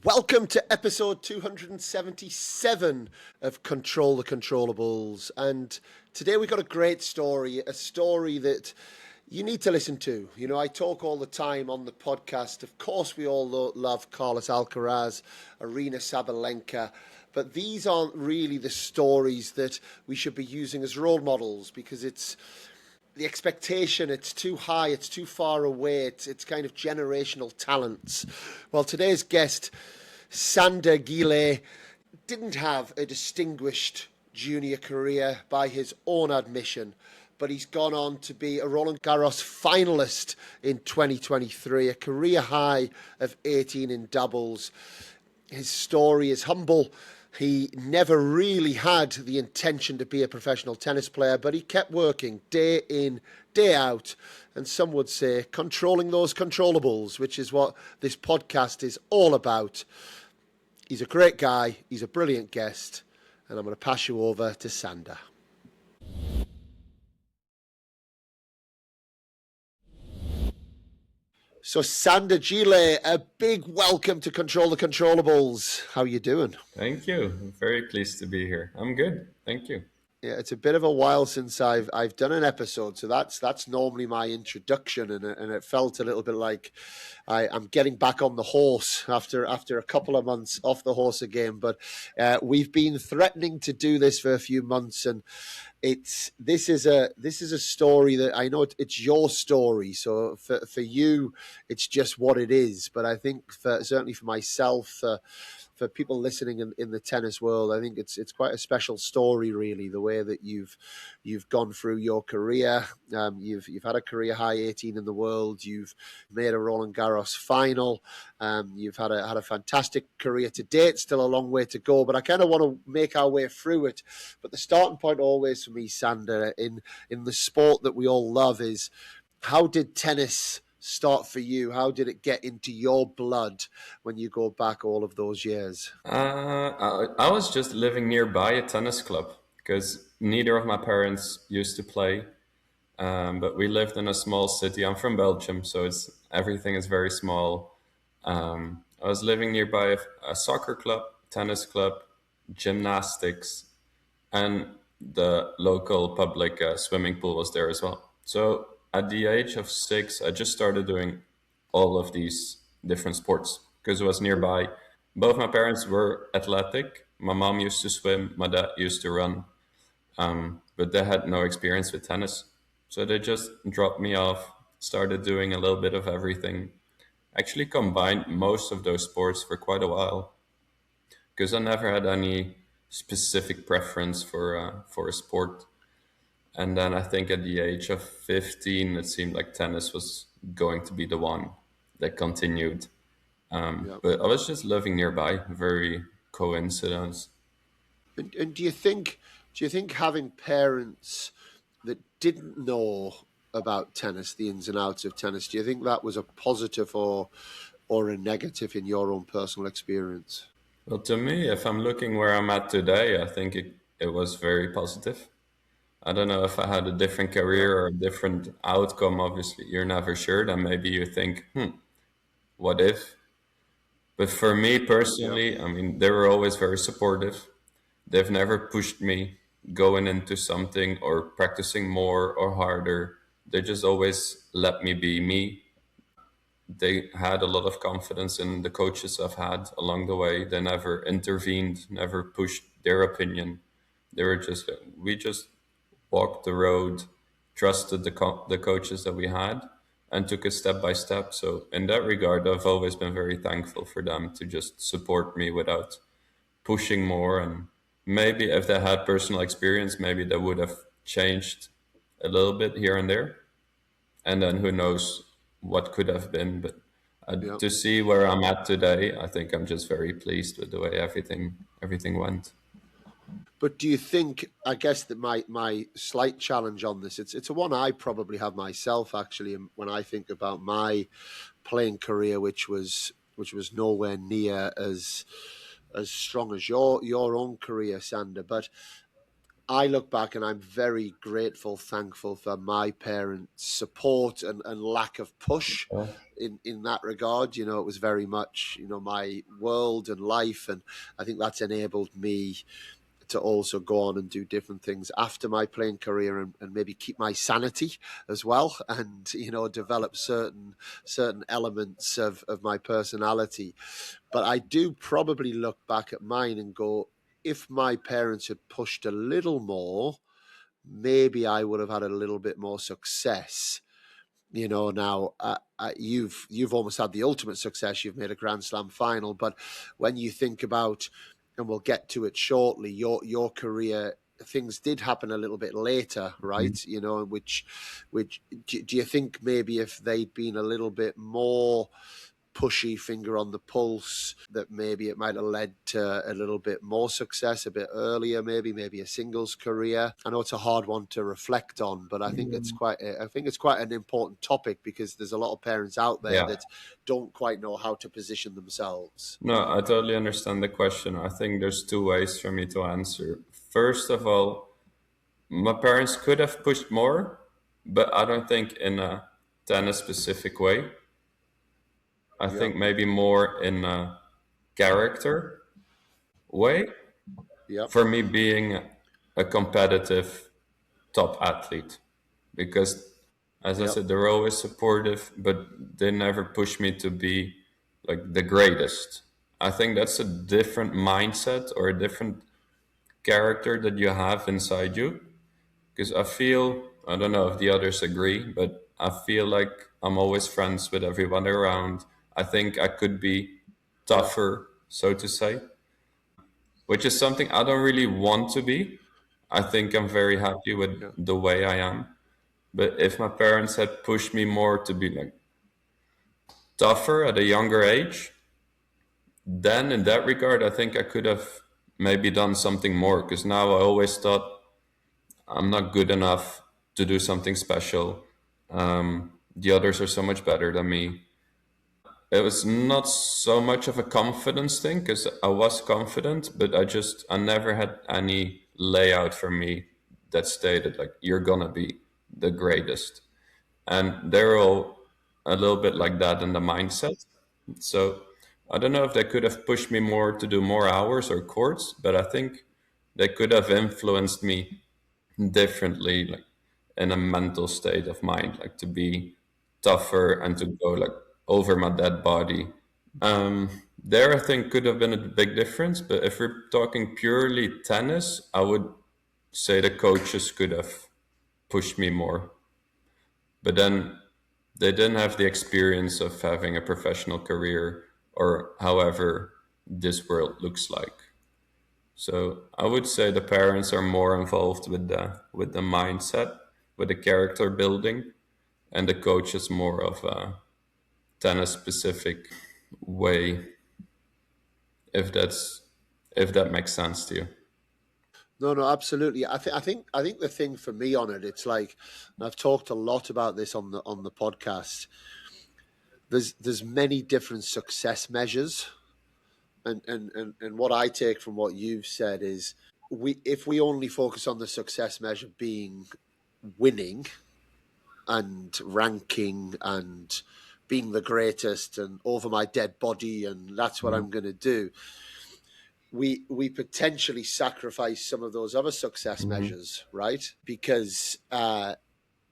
Welcome to episode 277 of Control the Controllables. And today we've got a great story, a story that you need to listen to. You know, I talk all the time on the podcast. Of course, we all love Carlos Alcaraz, Aryna Sabalenka, but these aren't really the stories that we should be using as role models because it's the expectation, it's too high, it's too far away, it's kind of generational talents. Well, today's guest, Sander Gille, didn't have a distinguished junior career by his own admission, but he's gone on to be a Roland Garros finalist in 2023, a career high of 18 in doubles. His story is humble. He never really had the intention to be a professional tennis player, but he kept working day in, day out, and some would say controlling those controllables, which is what this podcast is all about. He's a great guy, he's a brilliant guest, and I'm going to pass you over to Sander. So Sander Gille, a big welcome to Control the Controllables. How are you doing? Thank you. I'm very pleased to be here. I'm good. Thank you. Yeah, it's a bit of a while since I've done an episode, so that's normally my introduction, and it felt a little bit like I'm getting back on the horse after a couple of months off the horse again. But we've been threatening to do this for a few months, and this is a story that I know it's your story. So for you, it's just what it is. But I think certainly for myself. For people listening in the tennis world, I think it's quite a special story, really. The way that you've gone through your career, you've had a career high 18 in the world. You've made a Roland Garros final. You've had a fantastic career to date. Still a long way to go, but I kind of want to make our way through it. But the starting point always for me, Sander, in the sport that we all love, is how did tennis start for you? How did it get into your blood when you go back all of those years? I was just living nearby a tennis club because neither of my parents used to play, but we lived in a small city. I'm from Belgium, so everything is very small. I was living nearby a soccer club, tennis club, gymnastics, and the local public swimming pool was there as well. So at the age of 6, I just started doing all of these different sports because it was nearby. Both my parents were athletic. My mom used to swim, my dad used to run, but they had no experience with tennis. So they just dropped me off, started doing a little bit of everything. Actually combined most of those sports for quite a while because I never had any specific preference for a sport. And then I think at the age of 15, it seemed like tennis was going to be the one that continued. But I was just living nearby, very coincidence. And do you think having parents that didn't know about tennis, the ins and outs of tennis, do you think that was a positive or a negative in your own personal experience? Well, to me, if I'm looking where I'm at today, I think it was very positive. I don't know if I had a different career or a different outcome. Obviously, you're never sure. Then maybe you think, what if? But for me personally, I mean, they were always very supportive. They've never pushed me going into something or practicing more or harder. They just always let me be me. They had a lot of confidence in the coaches I've had along the way. They never intervened, never pushed their opinion. They were we just walked the road, trusted the coaches that we had, and took it step by step. So in that regard, I've always been very thankful for them to just support me without pushing more. And maybe if they had personal experience, maybe they would have changed a little bit here and there. And then who knows what could have been. But to see where I'm at today, I think I'm just very pleased with the way everything went. But do you think, I guess that my slight challenge on this, it's a one I probably have myself, actually, when I think about my playing career, which was nowhere near as strong as your own career, Sander. But I look back and I'm very grateful, thankful for my parents' support and lack of push Yeah. in that regard. You know, it was very much, you know, my world and life. And I think that's enabled me to also go on and do different things after my playing career and maybe keep my sanity as well and, you know, develop certain elements of my personality. But I do probably look back at mine and go, if my parents had pushed a little more, maybe I would have had a little bit more success. You know, now you've almost had the ultimate success. You've made a Grand Slam final, but when you think about, and we'll get to it shortly, your career, things did happen a little bit later, right? You know, which do you think maybe if they'd been a little bit more pushy, finger on the pulse, that maybe it might have led to a little bit more success a bit earlier, maybe a singles career? I know it's a hard one to reflect on, but I think it's quite an important topic because there's a lot of parents out there Yeah. that don't quite know how to position themselves. No, I totally understand the question. I think there's two ways for me to answer. First of all, my parents could have pushed more, but I don't think in a tennis specific way. I Yeah, think maybe more in a character way. yeah, For me, being a competitive top athlete, because as I yeah, said, they're always supportive, but they never push me to be like the greatest. I think that's a different mindset or a different character that you have inside you. Because I feel, I don't know if the others agree, but I feel like I'm always friends with everyone around. I think I could be yeah, tougher, so to say, which is something I don't really want to be. I think I'm very happy with yeah, the way I am. But if my parents had pushed me more to be like tougher at a younger age, then in that regard, I think I could have maybe done something more. Because now I always thought I'm not good enough to do something special. The others are so much better than me. It was not so much of a confidence thing because I was confident, but I never had any layout for me that stated like you're gonna be the greatest. And they're all a little bit yeah. like that in the mindset. So I don't know if they could have pushed me more to do more hours or courts, but I think they could have influenced me differently, like in a mental state of mind, like to be tougher and to go like over my dead body. There, I think could have been a big difference. But if we're talking purely tennis, I would say the coaches could have pushed me more. But then they didn't have the experience of having a professional career or however this world looks like. So I would say the parents are more involved with the mindset, with the character building, and the coach is more of a tennis specific way, if that's if that makes sense to you. No, no, absolutely. I think the thing for me on it, it's like, and I've talked a lot about this on the podcast. There's many different success measures, and what I take from what you've said is, we if we only focus on the success measure being winning and ranking and being the greatest and over my dead body and that's what Mhm. I'm going to do, we potentially sacrifice some of those other success Mhm. measures, right? Because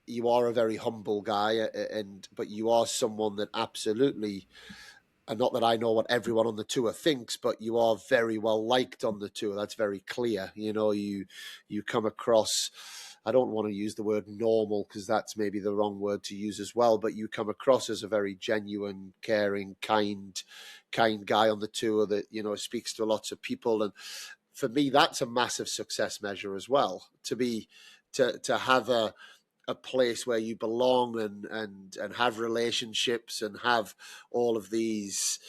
you are a very humble guy, and but you are someone that absolutely, and not that I know what everyone on the tour thinks, but you are very well liked on the tour. That's very clear. You know, you come across. I don't want to use the word normal because that's maybe the wrong word to use as well. But you come across as a very genuine, caring, kind guy on the tour that, you know, speaks to lots of people. And for me, that's a massive success measure as well. To have a place where you belong and have relationships and have all of these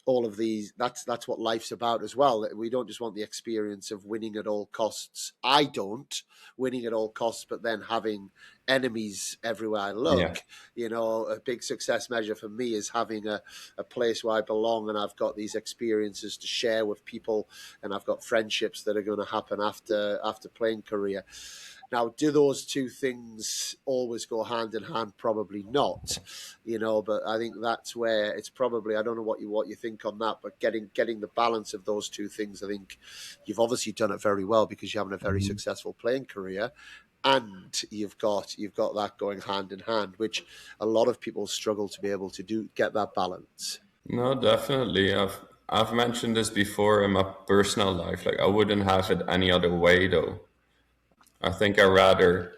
all of these, that's what life's about as well. We don't just want the experience of winning at all costs. I don't winning at all costs, but then having enemies everywhere I Yeah. look. A big success measure for me is having a place where I belong, and I've got these experiences to share with people, and I've got friendships that are going to happen after playing career. Now, do those two things always go hand in hand? Probably not, But I think that's where it's probably. I don't know what you think on that, but getting the balance of those two things, I think you've obviously done it very well because you're having a very Mhm. successful playing career, and you've got that going hand in hand, which a lot of people struggle to be able to get that balance. No, definitely. I've mentioned this before in my personal life. Like I wouldn't have it any other way though. I think I rather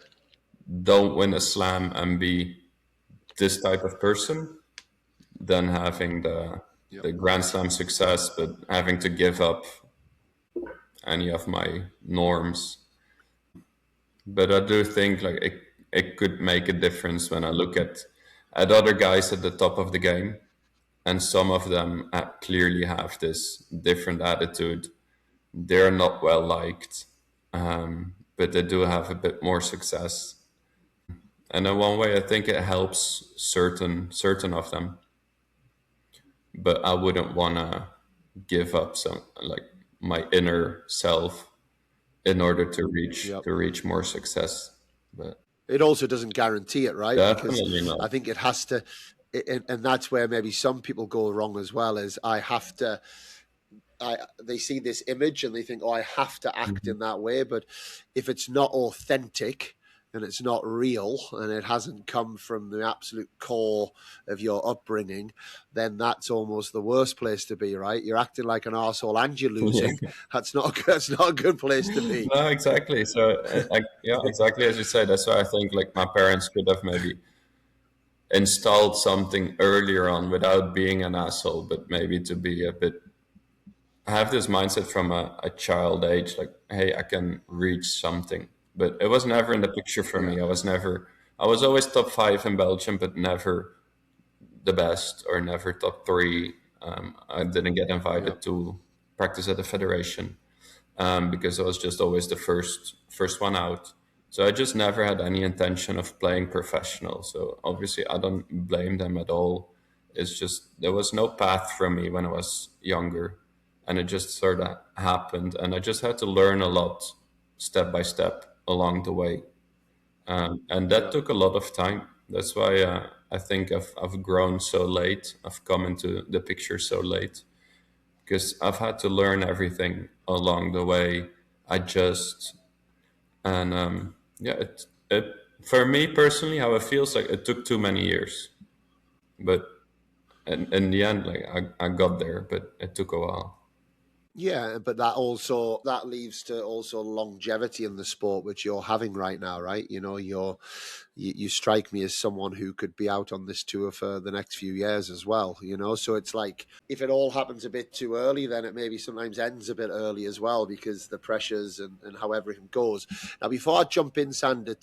don't win a slam and be this type of person than having Yep. the Grand Slam success, but having to give up any of my norms. But I do think like it could make a difference when I look at other guys at the top of the game, and some of them clearly have this different attitude. They're not well liked, but they do have a bit more success. And in one way, I think it helps certain of them. But I wouldn't want to give up some like my inner self in order Yep. to reach more success. But It also doesn't guarantee it, right? Because definitely I not. think it has to, and that's where maybe some people go wrong as well. Is I have to they see this image and they think, oh, I have to act Mhm. in that way. But if it's not authentic and it's not real and it hasn't come from the absolute core of your upbringing, then that's almost the worst place to be, right? You're acting like an arsehole and you're losing. Yeah. That's not a good place to be. No, exactly. So, yeah, exactly as you said. That's why I think like my parents could have maybe installed something earlier on without being an asshole, but maybe to be a bit have this mindset from a child age, like, hey, I can reach something. But it was never in the picture for Yeah. me. I was always top five in Belgium, but never the best or never top three. I didn't get Yeah. invited to practice at the federation because I was just always the first one out. So I just never had any intention of playing professional. So obviously, I don't blame them at all. It's just there was no path for me when I was younger, and it just sort of happened, and I just had to learn a lot, step by step along the way, and that Yeah. took a lot of time. That's why I think I've grown so late. I've come into the picture so late because I've had to learn everything along the way, adjust, and yeah, it for me personally, how it feels like it took too many years, but in the end, like I got there, but it took a while. Yeah, but that leads to also longevity in the sport, which you're having right now, right? You strike me as someone who could be out on this tour for the next few years as well. So it's like if it all happens a bit too early, then it maybe sometimes ends a bit early as well because the pressures and how everything goes. Now, before I jump in, Sander,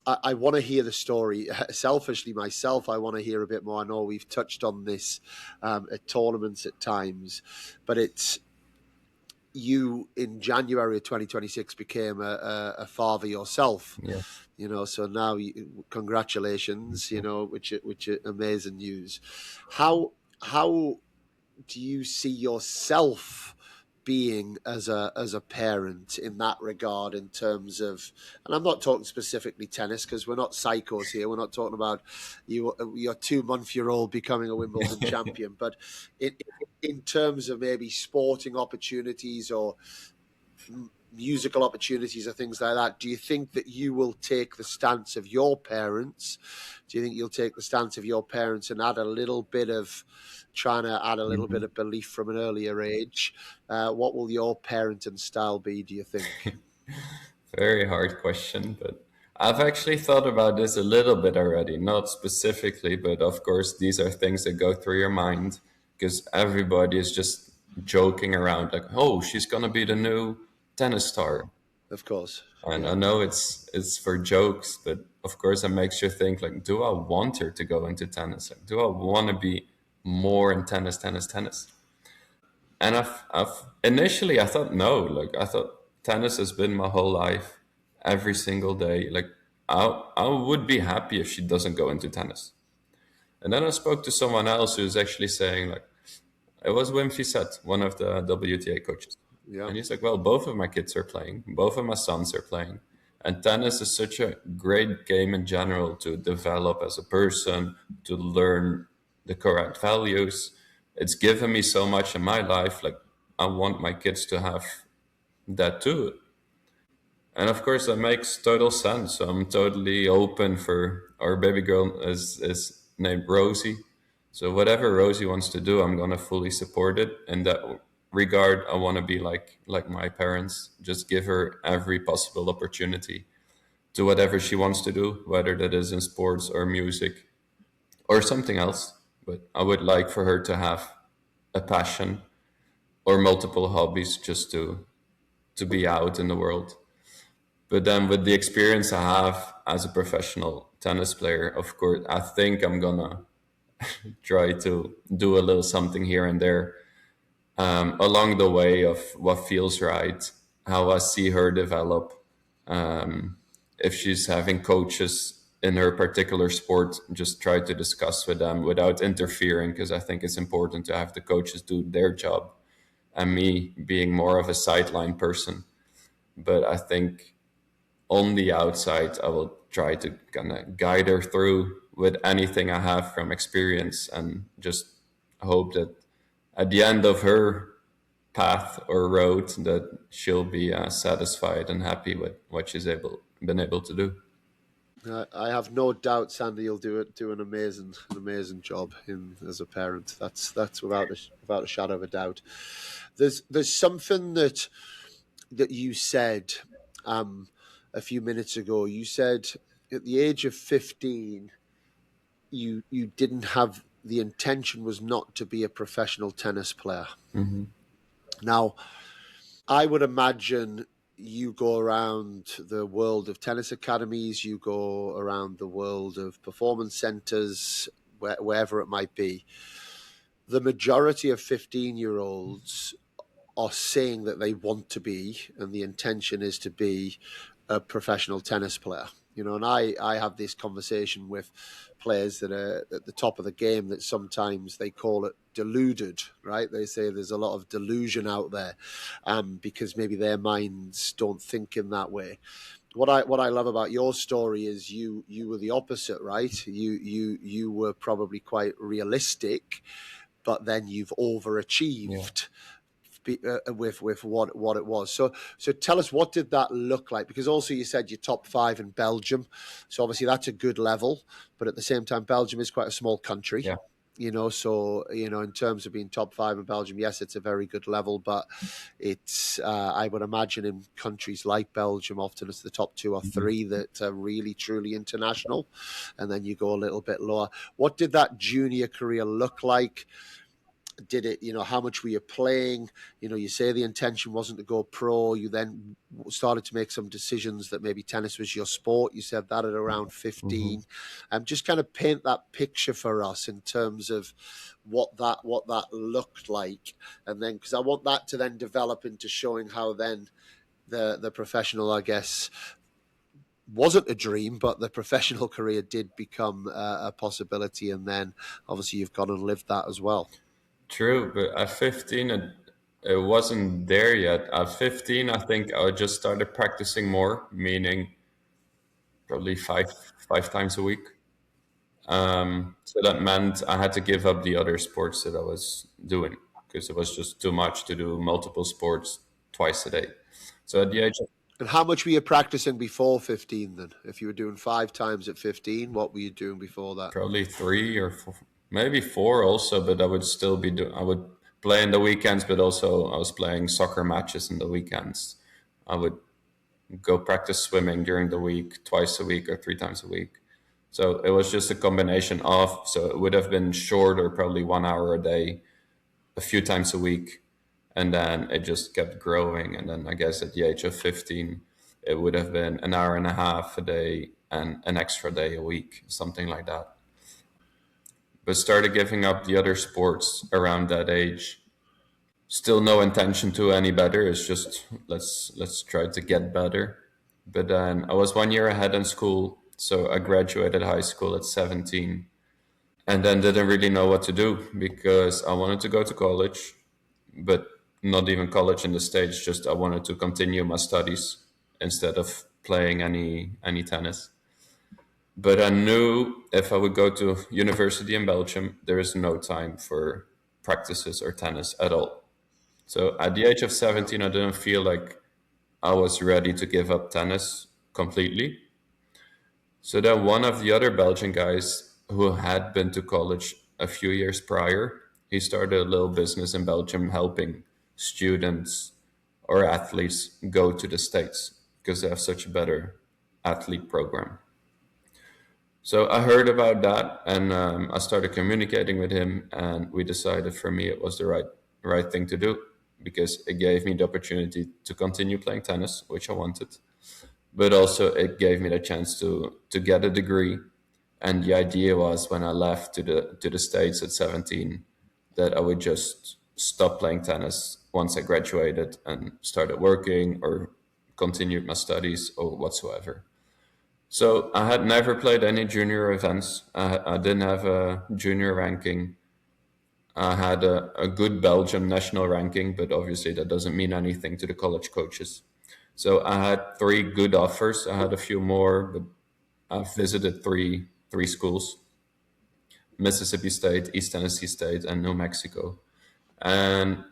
I want to hear the story. Selfishly, myself, I want to hear a bit more. I know we've touched on this at tournaments at times, but it's you in January of 2026 became a father yourself, Yeah. so now congratulations, which is amazing news. How do you see yourself being as a parent in that regard in terms of, and I'm not talking specifically tennis because we're not psychos here, we're not talking about your 2 month year old becoming a Wimbledon champion, but in terms of maybe sporting opportunities or musical opportunities or things like that, do you think that you will take the stance of your parents? Do you think you'll take the stance of your parents and trying to add a little bit Mhm. of belief from an earlier age? What will your parenting style be, do you think? Very hard question, but I've actually thought about this a little bit already. Not specifically, but of course, these are things that go through your mind because everybody is just joking around, like, "Oh, she's gonna be the new tennis star." Of course. And Yeah. I know it's for jokes, but of course, it makes you think, like, do I want her to go into tennis? Like, do I want to be more in tennis, tennis, tennis? And I've initially I thought no, like I thought tennis has been my whole life, every single day. Like I would be happy if she doesn't go into tennis. And then I spoke to someone else who's actually saying like it was Wim Fissette, one of the WTA coaches. Yeah. And he's like, well, both of my kids are playing, both of my sons are playing. And tennis is such a great game in general to develop as a person, to learn the correct values. It's given me so much in my life. Like, I want my kids to have that too. And of course, that makes total sense. So I'm totally open for our baby girl is named Rosie. So whatever Rosie wants to do, I'm gonna fully support it. In that regard, I want to be like my parents. Just give her every possible opportunity to whatever she wants to do, whether that is in sports or music or something else. But I would like for her to have a passion or multiple hobbies just to be out in the world. But then with the experience I have as a professional tennis player, of course, I think I'm gonna try to do a little something here and there along the way of what feels right, how I see her develop. If she's having coaches in her particular sport, just try to discuss with them without interfering, because I think it's important to have the coaches do their job and me being more of a sideline person. But I think on the outside, I will try to kind of guide her through with anything I have from experience, and just hope that at the end of her path or road that she'll be satisfied and happy with what she's been able to do. I have no doubt, Sandy, you'll do an amazing job in as a parent. That's without a shadow of a doubt. There's something that you said a few minutes ago. You said at the age of 15, you didn't have the intention was not to be a professional tennis player. Mm-hmm. Now, I would imagine you go around the world of tennis academies, you go around the world of performance centers, wherever it might be. The majority of 15-year-olds are saying that they want to be, and the intention is to be a professional tennis player. And I have this conversation with players that are at the top of the game that sometimes they call it deluded, right? They say there's a lot of delusion out there because maybe their minds don't think in that way. What I love about your story is you were the opposite, right? You were probably quite realistic, but then you've overachieved. Yeah. With what it was. So tell us, what did that look like? Because also you said you're top 5 in Belgium, so obviously that's a good level. But at the same time, Belgium is quite a small country. Yeah. So in terms of being top 5 in Belgium, yes, it's a very good level, but it's I would imagine in countries like Belgium, often it's the top 2 or 3 that are really truly international, and then you go a little bit lower. What did that junior career look like? Did it, how much were you playing? You say the intention wasn't to go pro. You then started to make some decisions that maybe tennis was your sport. You said that at around 15. Just kind of paint that picture for us in terms of what that looked like. And then, because I want that to then develop into showing how then the professional, I guess, wasn't a dream, but the professional career did become a possibility. And then obviously you've gone and lived that as well. True, but at 15, it wasn't there yet. At 15, I think I just started practicing more, meaning probably five times a week. So that meant I had to give up the other sports that I was doing, because it was just too much to do multiple sports twice a day. So at the age of And how much were you practicing before 15 then? If you were doing 5 times at 15, what were you doing before that? probably 3 or 4, maybe 4 also, but I would still be I would play in the weekends, but also I was playing soccer matches in the weekends. I would go practice swimming during the week, twice a week or 3 times a week. So it was just a combination of, so it would have been shorter, probably 1 hour a day, a few times a week. And then it just kept growing. And then I guess at the age of 15, it would have been an hour and a half a day and an extra day a week, something like that. But started giving up the other sports around that age. Still no intention to any better. It's just let's try to get better. But then I was 1 year ahead in school, so I graduated high school at 17, and then didn't really know what to do because I wanted to go to college, but not even college in the States. Just I wanted to continue my studies instead of playing any tennis. But I knew if I would go to university in Belgium, there is no time for practices or tennis at all. So at the age of Yeah. 17, I didn't feel like I was ready to give up tennis completely. So then one of the other Belgian guys who had been to college a few years prior, he started a little business in Belgium helping students or athletes go to the States because they have such a better athlete program. So I heard about that, and I started communicating with him, and we decided for me it was the right thing to do because it gave me the opportunity to continue playing tennis, which I wanted, but also it gave me the chance to get a degree. And the idea was when I left to the States at 17 that I would just stop playing tennis once I graduated and started working or continued my studies or whatsoever. So I had never played any junior events. I didn't have a junior ranking. I had a good Belgium national ranking, but obviously that doesn't mean anything to the college coaches. So I had three good offers. I had a few more, but I visited three schools: Mississippi State, East Tennessee State, and New Mexico. And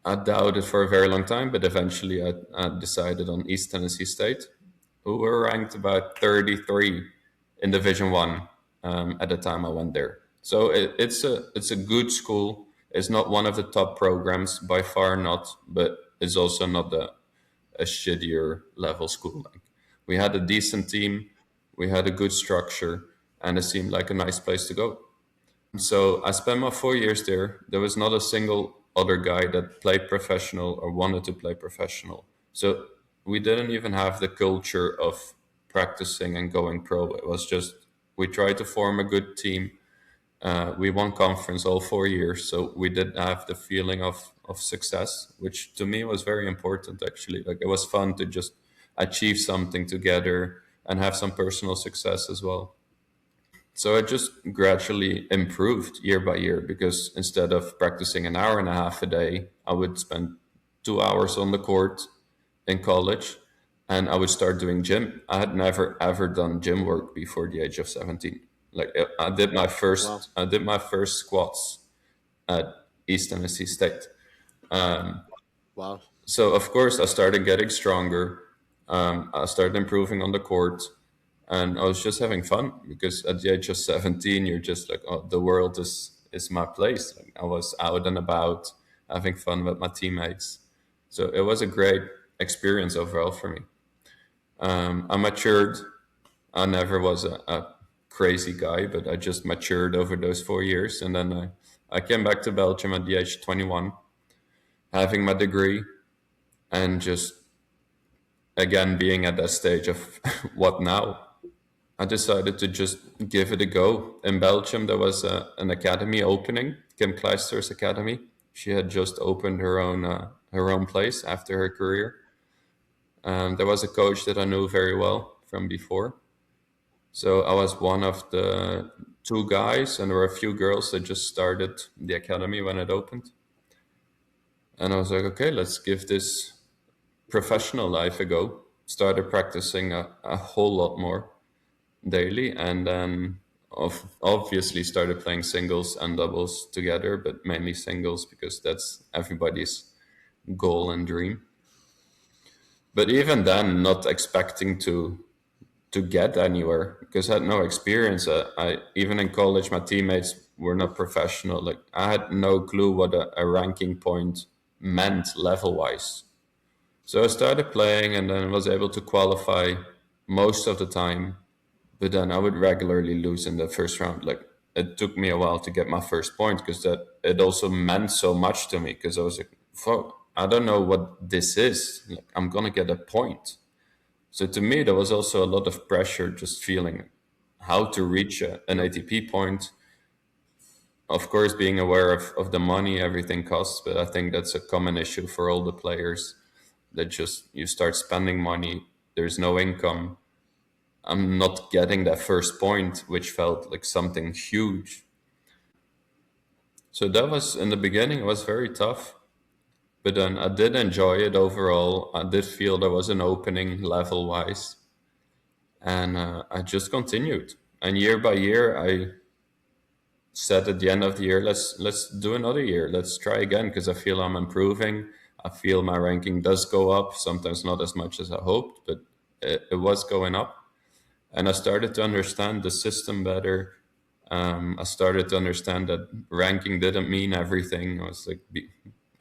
I doubted for a very long time, but eventually I decided on East Tennessee State, who were ranked about 33 in Division One at the time I went there. So it's a good school. It's not one of the top programs, by far not, but it's also not a shittier level school. Like, we had a decent team, we had a good structure, and it seemed like a nice place to go. So I spent my 4 years there. There was not a single other guy that played professional or wanted to play professional. So we didn't even have the culture of practicing and going pro. It was just we tried to form a good team. We won conference all 4 years, so we did have the feeling of success, which to me was very important actually. Like it was fun to just achieve something together and have some personal success as well. So I just gradually improved year by year because instead of practicing an hour and a half a day, I would spend 2 hours on the court in college and I would start doing gym. I had never ever done gym work before the age of 17. Like Wow. I did my first squats at East Tennessee State. Wow. So of course I started getting stronger. I started improving on the court, and I was just having fun because at the age of 17, you're just like, oh, the world is my place. Like, I was out and about, having fun with my teammates. So it was a great experience overall for me. I matured. I never was a crazy guy, but I just matured over those 4 years, and then I came back to Belgium at the age of 21, having my degree, and just again being at that stage of what now. I decided to just give it a go. In Belgium, there was an academy opening, Kim Kleister's academy. She had just opened her own place after her career. There was a coach that I knew very well from before. So I was one of the two guys, and there were a few girls that just started the academy when it opened. And I was like, okay, let's give this professional life a go. Started practicing a whole lot more daily, and then obviously started playing singles and doubles together, but mainly singles because that's everybody's goal and dream. But even then, not expecting to get anywhere because I had no experience. I even in college, my teammates were not professional. Like I had no clue what a ranking point meant level wise. So I started playing and then was able to qualify most of the time, but then I would regularly lose in the first round. Like it took me a while to get my first point because that it also meant so much to me because I was like, fuck, I don't know what this is. Like, I'm gonna get a point. So to me, there was also a lot of pressure just feeling how to reach an ATP point, of course, being aware of the money everything costs, but I think that's a common issue for all the players, that just you start spending money, there's no income. I'm not getting that first point, which felt like something huge. So that was in the beginning, it was very tough, but then I did enjoy it overall. I did feel there was an opening level wise, and I just continued. And year by year, I said at the end of the year, let's do another year. Let's try again because I feel I'm improving. I feel my ranking does go up. Sometimes not as much as I hoped, but it was going up. And I started to understand the system better. I started to understand that ranking didn't mean everything. I was like,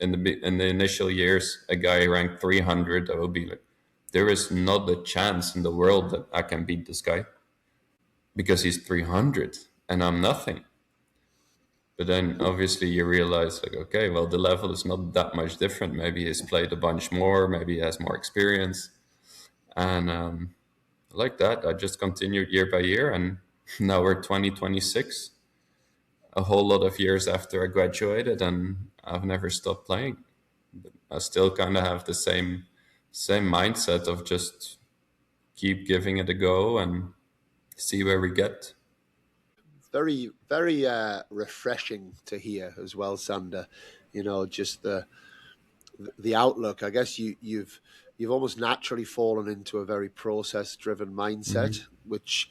in the initial years, a guy ranked 300, I would be like, there is not a chance in the world that I can beat this guy because he's 300 and I'm nothing. But then obviously you realize, like, okay, well, the level is not that much different. Maybe he's played a bunch more, maybe he has more experience. And like that, I just continued year by year. And now we're 2026, a whole lot of years after I graduated, and I've never stopped playing. I still kind of have the same mindset of just keep giving it a go and see where we get. Very, very refreshing to hear as well, Sander. Just the outlook. I guess you've almost naturally fallen into a very process driven mindset, Hmm. which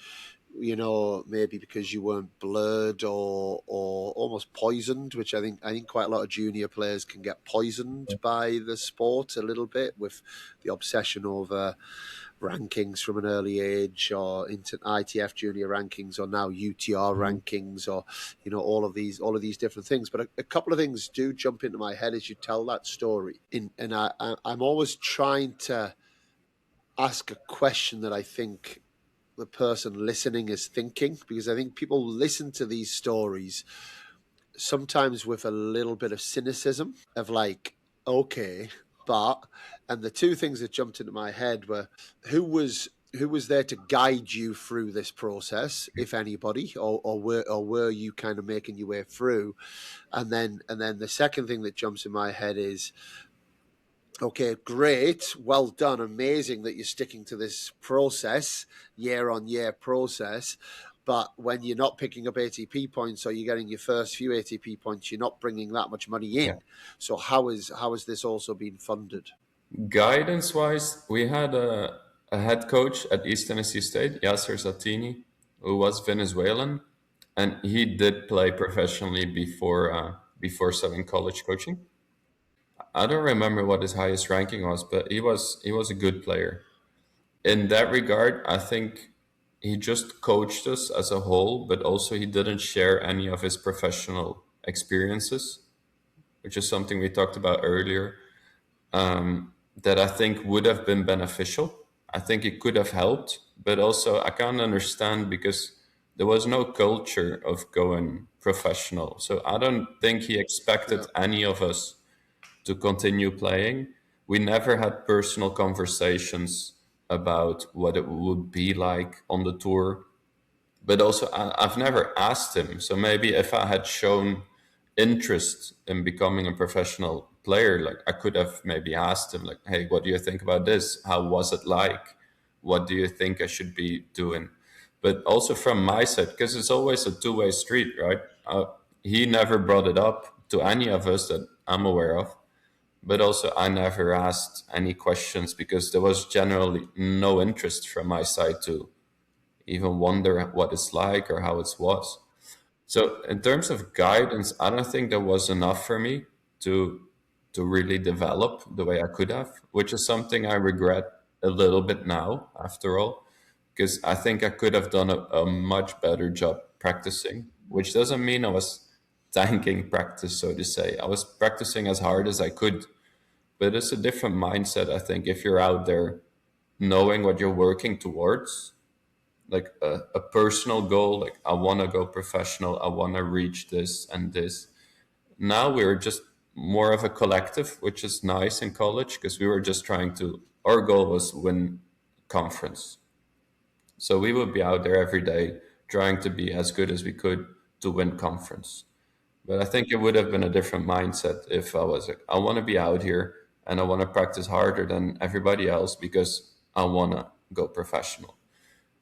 maybe because you weren't blurred or almost poisoned, which I think quite a lot of junior players can get poisoned by the sport a little bit with the obsession over rankings from an early age, or into ITF junior rankings, or now UTR rankings, or all of these different things. But a couple of things do jump into my head as you tell that story. And I'm always trying to ask a question that I think the person listening is thinking, because I think people listen to these stories sometimes with a little bit of cynicism of like, okay, but, and the two things that jumped into my head were who was there to guide you through this process, if anybody, or were you kind of making your way through? And then the second thing that jumps in my head is, okay, great, well done, amazing that you're sticking to this process, year on year process. But when you're not picking up ATP points, or you're getting your first few ATP points, you're not bringing that much money Yeah. in. So how is this also being funded? Guidance wise, we had a head coach at East Tennessee State, Yasser Satini, who was Venezuelan, and he did play professionally before starting college coaching. I don't remember what his highest ranking was, but he was a good player. In that regard, I think he just coached us as a whole, but also he didn't share any of his professional experiences, which is something we talked about earlier, that I think would have been beneficial. I think it could have helped, but also I can't understand because there was no culture of going professional. So I don't think he expected Yeah, any of us to continue playing. We never had personal conversations about what it would be like on the tour, but also I've never asked him. So maybe if I had shown interest in becoming a professional player, like I could have maybe asked him, like, "Hey, what do you think about this? How was it like? What do you think I should be doing?" But also from my side, because it's always a two-way street, right? He never brought it up to any of us that I'm aware of, but also I never asked any questions because there was generally no interest from my side to even wonder what it's like or how it was. So in terms of guidance, I don't think there was enough for me to to really develop the way I could have, which is something I regret a little bit now, after all, because I think I could have done a much better job practicing, which doesn't mean I was tanking practice, so to say. I was practicing as hard as I could, but it's a different mindset, I think, if you're out there knowing what you're working towards, like a personal goal, like I want to go professional, I want to reach this and this. Now we're just more of a collective, which is nice in college because we were just trying to, our goal was win conference. So we would be out there every day trying to be as good as we could to win conference. But I think it would have been a different mindset if I was like, I want to be out here and I want to practice harder than everybody else because I want to go professional.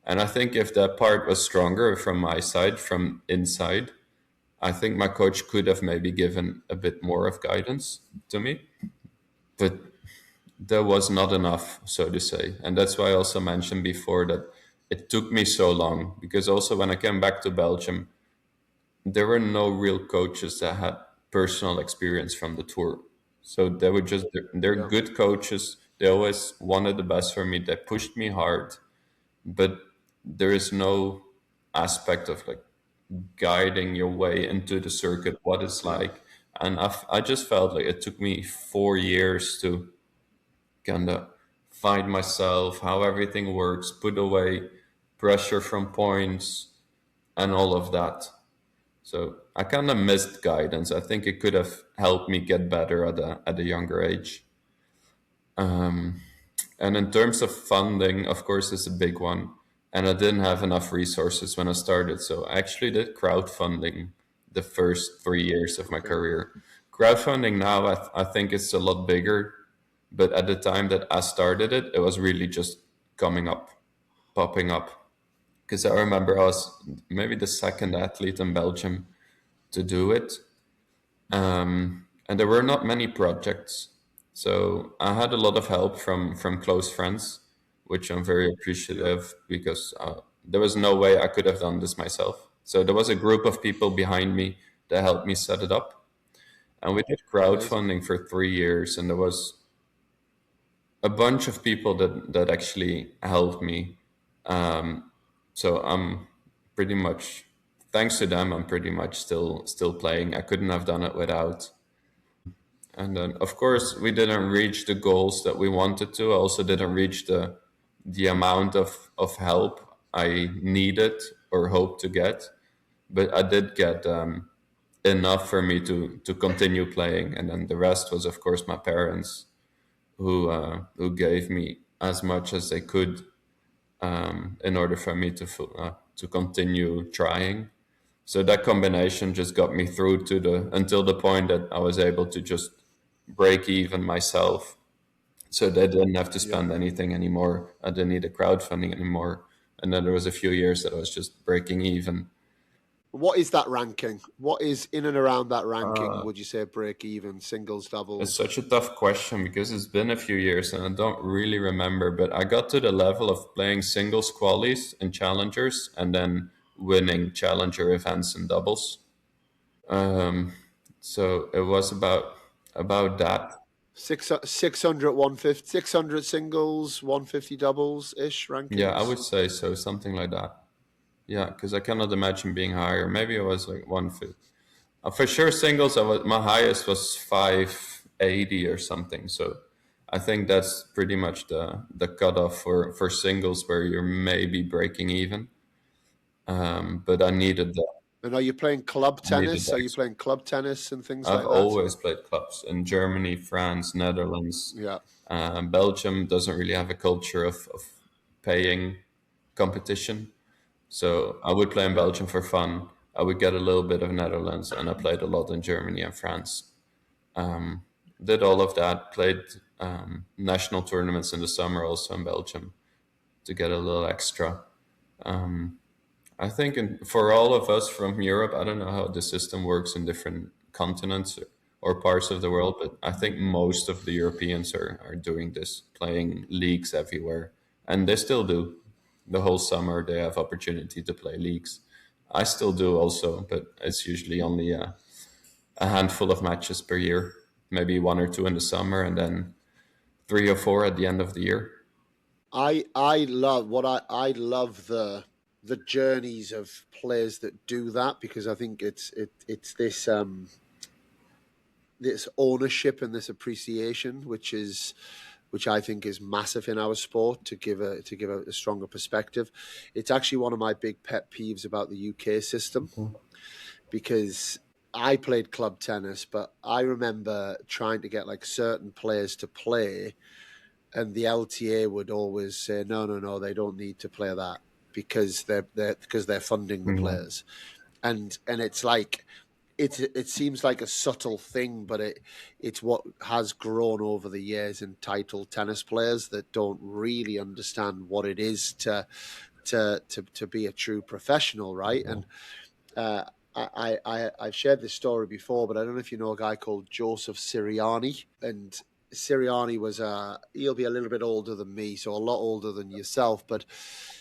And I think if that part was stronger from my side, from inside, I think my coach could have maybe given a bit more of guidance to me. But there was not enough, so to say. And that's why I also mentioned before that it took me so long because also when I came back to Belgium, there were no real coaches that had personal experience from the tour. So they were just, they're Yeah. good coaches. They always wanted the best for me. They pushed me hard, but there is no aspect of like guiding your way into the circuit, what it's Yeah. like. And I just felt like it took me 4 years to kind of find myself, how everything works, put away pressure from points and all of that. So I kind of missed guidance. I think it could have helped me get better at a younger age. And in terms of funding, of course, it's a big one. And I didn't have enough resources when I started. So I actually did crowdfunding the first 3 years of my Okay. career. Crowdfunding now, I think it's a lot bigger. But at the time that I started it, it was really just coming up, popping up. Because I remember I was maybe the second athlete in Belgium to do it. And there were not many projects. So I had a lot of help from close friends, which I'm very Yeah. appreciative because there was no way I could have done this myself. So there was a group of people behind me that helped me set it up. And we did Amazing. crowdfunding for 3 years, and there was a bunch of people that actually helped me. So I'm pretty much, thanks to them, I'm pretty much still playing. I couldn't have done it without. And then, of course, we didn't reach the goals that we wanted to. I also didn't reach the amount of help I needed or hoped to get. But I did get enough for me to continue playing. And then the rest was, of course, my parents who gave me as much as they could in order for me to continue trying. So that combination just got me through to the until the point that I was able to just break even myself. So they didn't have to Yeah. spend anything anymore. I didn't need a crowdfunding anymore. And then there was a few years that I was just breaking even. What is that ranking? What is in and around that ranking? Would you say break even, singles, It's doubles? such a tough question because it's been a few years and I don't really remember, but I got to the level of playing singles qualies and challengers and then winning challenger events and doubles. Um, so it was about that. 600 150, 600 singles, 150 doubles ish Yeah, I rankings. would say so, something like that. Yeah, because I cannot imagine being higher. Maybe it was like 150. For sure, singles. My highest was 580 or something. So I think that's pretty much the cutoff for singles where you're maybe breaking even. But And are you playing club I needed tennis? the Are you extra. playing club tennis and things I've like that? always played clubs in Germany, France, Netherlands. Yeah. Belgium doesn't really have a culture of paying competition. So I would play in Yeah. Belgium for fun. I would get a little bit of Netherlands, and I played a lot in Germany and France. Did all of that. Played national tournaments in the summer also in Belgium to get a little extra. I think for all of us from Europe, I don't know how the system works in different continents or parts of the world, but I think most of the Europeans are doing this, playing leagues everywhere. And they still do. The whole summer, they have opportunity to play leagues. I still do also, but it's usually only a handful of matches per year, maybe one or two in the summer, and then three or four at the end of the year. I love I love the journeys of players that do that because I think it's this ownership and this appreciation which I think is massive in our sport to give a stronger perspective. It's actually one of my big pet peeves about the UK system because I played club tennis, but I remember trying to get like certain players to play, and the LTA would always say, "No, no, no, they don't need to play that because they're funding the Yeah. players," and it's like it seems like a subtle thing, but it's what has grown over the years. Entitled tennis players that don't really understand what it is to be a true professional, right? And uh, I've shared this story before, but I don't know if you know a guy called Joseph Siriani. And Siriani was he'll be a little bit older than me, so a lot older than yourself, but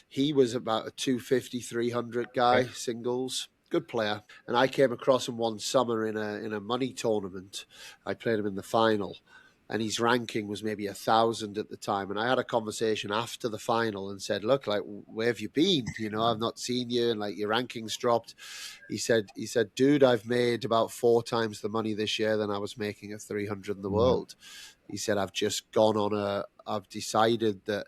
he was about a 250, 300 guy, Okay. singles. Good player. And I came across him one summer in a money tournament. I played him in the final, and his ranking was maybe 1,000 at the time. And I had a conversation after the final and said, "Look, like, where have you been? You know, I've not seen you, and like your rankings dropped." He said, "Dude, I've made about 4 times the money this year than I was making at 300 in the Yeah. world." He said, "I've just gone on I've decided that."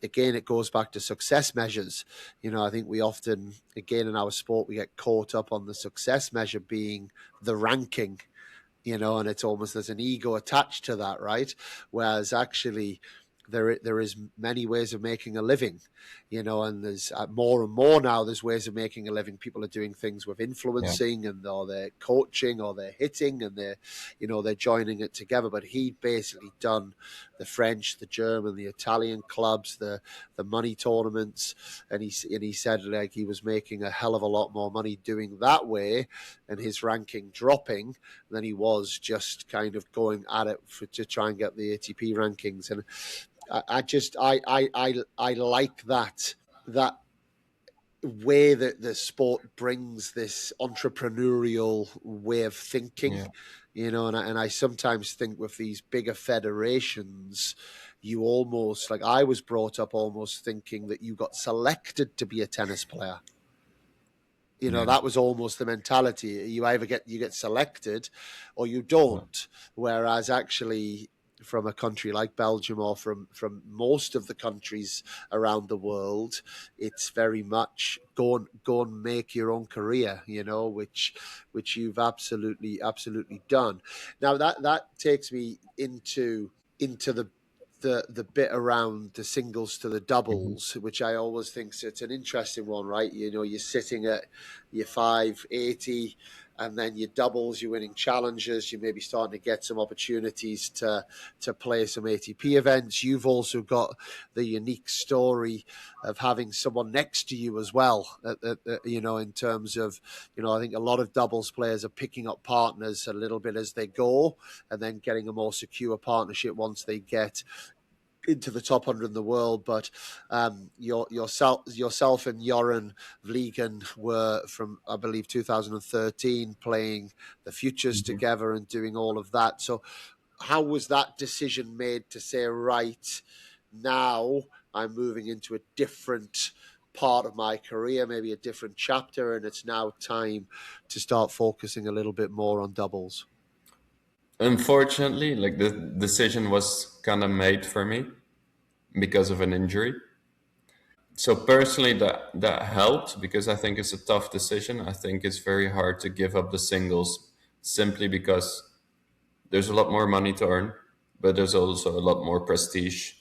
Again, it goes back to success measures. You know, I think we often, again, in our sport, we get caught up on the success measure being the ranking, and it's almost there's an ego attached to that, right? Whereas actually, there is many ways of making a living, and there's more and more now. There's ways of making a living. People are doing things with Yeah. influencing, and or they're coaching, or they're hitting, and they're joining it together. But he'd basically done the French, the German, the Italian clubs, the money tournaments, and he said like he was making a hell of a lot more money doing that way, and his ranking dropping than he was just kind of going at it to try and get the ATP rankings. And I like that way that the sport brings this entrepreneurial way of thinking, Yeah. and I sometimes think with these bigger federations, you almost like I was brought up almost thinking that you got selected to be a tennis player. Yeah. That was almost the mentality. You either get selected or you Yeah. don't. Whereas actually from a country like Belgium or from most of the countries around the world, it's very much go and make your own career, which you've absolutely done. Now that takes me into the bit around the singles to the Mhm. doubles, which I always think it's an interesting one, right? You're sitting at your 580, and then your doubles, you're winning challenges, you may be starting to get some opportunities to play some ATP events. You've also got the unique story of having someone next to you as well, in terms of, I think a lot of doubles players are picking up partners a little bit as they go, and then getting a more secure partnership once they get into the top 100 in the world. But yourself and Joran Vliegen were from, I believe, 2013 playing the futures Mhm. together and doing all of that. So how was that decision made to say, right, now I'm moving into a different part of my career, maybe a different chapter, and it's now time to start focusing a little bit more on doubles? Unfortunately, like the decision was kind of made for me because of an injury. So personally, that helped because I think it's a tough decision. I think it's very hard to give up the singles simply because there's a lot more money to earn, but there's also a lot more prestige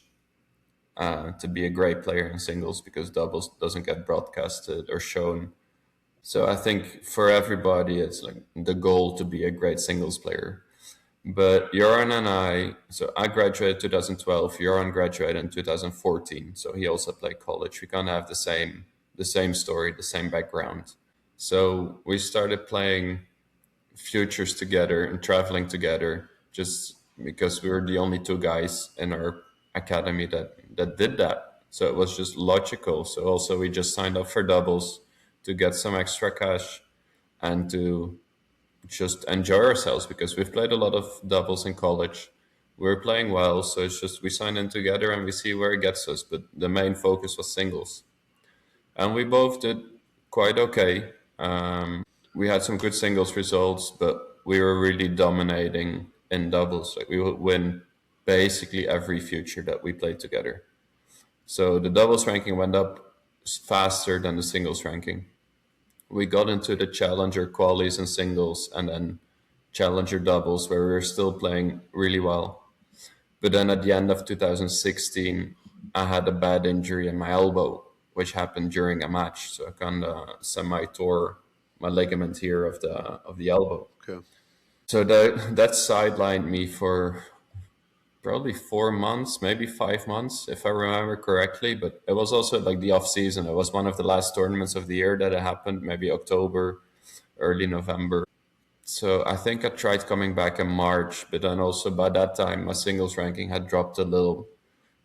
to be a great player in singles because doubles doesn't get broadcasted or shown. So I think for everybody, it's like the goal to be a great singles player. But Joran and I graduated 2012. Joran graduated in 2014, so he also played college. We kind of have the same story, the same background. So we started playing futures together and traveling together, just because we were the only two guys in our academy that did that. So it was just logical. So also we just signed up for doubles to get some extra cash and to just enjoy ourselves because we've played a lot of doubles in college. We're playing well, so it's just we sign in together and we see where it gets us. But the main focus was singles, and we both did quite okay. We had some good singles results, but we were really dominating in doubles. Like we would win basically every future that we played together. So the doubles ranking went up faster than the singles ranking. We got into the challenger qualies and singles, and then challenger doubles where we were still playing really well. But then at the end of 2016, I had a bad injury in my elbow, which happened during a match. So I kind of semi tore my ligament here of the elbow. Okay. So that sidelined me for probably 4 months, maybe 5 months, if I remember correctly. But it was also like the off season. It was one of the last tournaments of the year that it happened, maybe October, early November. So I think I tried coming back in March, but then also by that time my singles ranking had dropped a little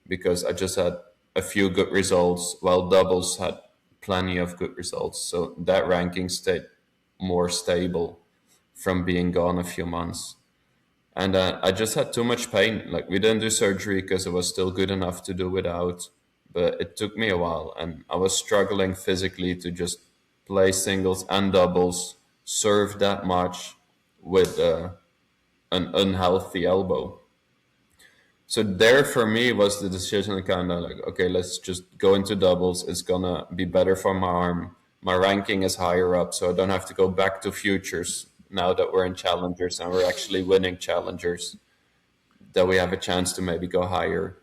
because I just had a few good results, while doubles had plenty of good results. So that ranking stayed more stable from being gone a few months. And I just had too much pain. Like we didn't do surgery because it was still good enough to do without, but it took me a while, and I was struggling physically to just play singles and doubles, serve that much with an unhealthy elbow. So there for me was the decision kind of like, okay, let's just go into doubles. It's gonna be better for my arm. My ranking is higher up, so I don't have to go back to futures now that we're in challengers and we're actually winning challengers, that we have a chance to maybe go higher.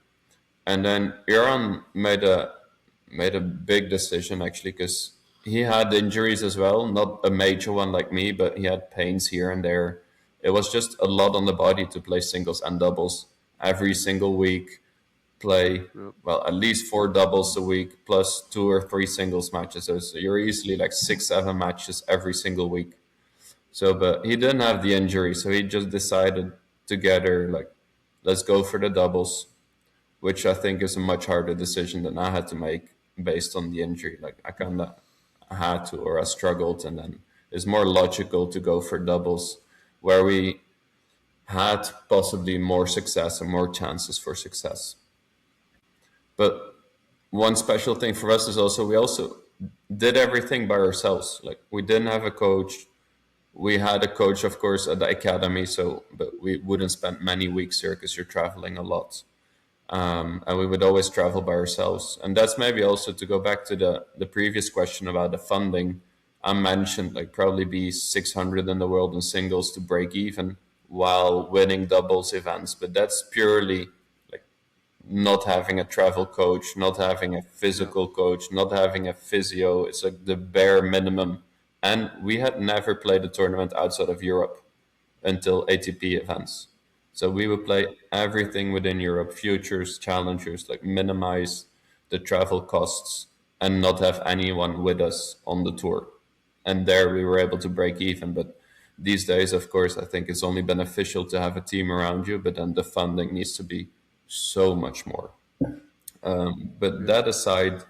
And then Iran made a big decision actually because he had injuries as well, not a major one like me, but he had pains here and there. It was just a lot on the body to play singles and doubles every single week. Play Yep. well at least 4 doubles a week plus 2 or 3 singles matches. So you're easily like 6, 7 matches every single week. So, but he didn't have the injury, so he just decided together like, let's go for the doubles, which I think is a much harder decision than I had to make based on the injury. Like I kind of had to, or I struggled, and then it's more logical to go for doubles, where we had possibly more success and more chances for success. But one special thing for us is also we also did everything by ourselves. Like we didn't have a coach. We had a coach, of course, at the academy, so but we wouldn't spend many weeks here because you're traveling a lot. And we would always travel by ourselves. And that's maybe also to go back to the previous question about the funding. I mentioned like probably be 600 in the world in singles to break even while winning doubles events, but that's purely like not having a travel coach, not having a physical coach, not having a physio. It's like the bare minimum. And we had never played a tournament outside of Europe until ATP events. So we would play everything within Europe, futures, challengers, like minimize the travel costs and not have anyone with us on the tour. And there we were able to break even. But these days, of course, I think it's only beneficial to have a team around you, but then the funding needs to be so much more. But that aside,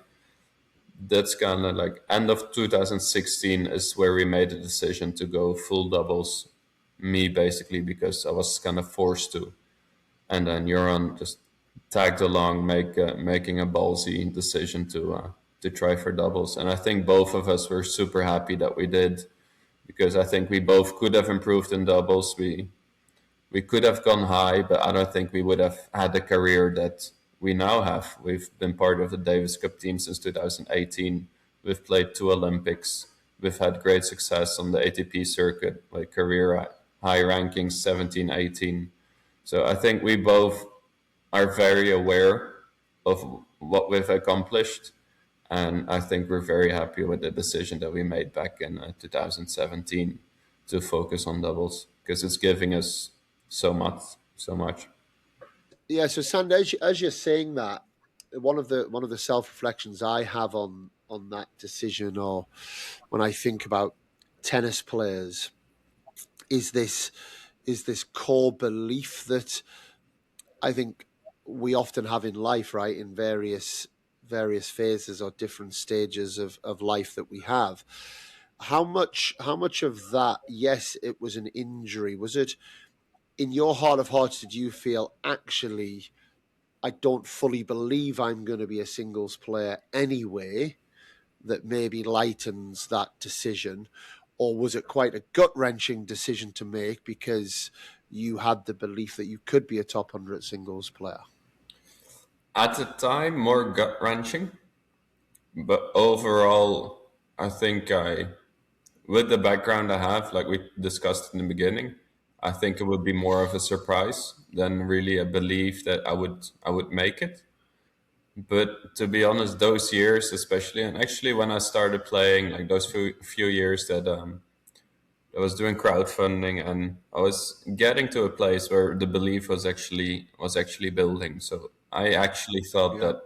that's kind of like end of 2016 is where we made the decision to go full doubles. Me basically because I was kind of forced to, and then Euron just tagged along, making a ballsy decision to try for doubles. And I think both of us were super happy that we did, because I think we both could have improved in doubles. We could have gone high, but I don't think we would have had the career that we now have. We've been part of the Davis Cup team since 2018. We've played 2 Olympics. We've had great success on the ATP circuit, like career high rankings 17, 18. So I think we both are very aware of what we've accomplished. And I think we're very happy with the decision that we made back in 2017 to focus on doubles, because it's giving us so much, so much. Yeah. So, Sander, as you're saying that, one of the self reflections I have on that decision, or when I think about tennis players, is this core belief that I think we often have in life, right? In various phases or different stages of life that we have. How much of that? Yes, it was an injury. Was it in your heart of hearts? Did you feel actually, I don't fully believe I'm going to be a singles player anyway, that maybe lightens that decision? Or was it quite a gut wrenching decision to make because you had the belief that you could be a top 100 singles player? At the time, more gut wrenching, but overall, I think with the background I have, like we discussed in the beginning, I think it would be more of a surprise than really a belief that I would make it. But to be honest, those years, especially, and actually when I started playing, like those few years that I was doing crowdfunding, and I was getting to a place where the belief was actually building. So I actually thought Yeah. that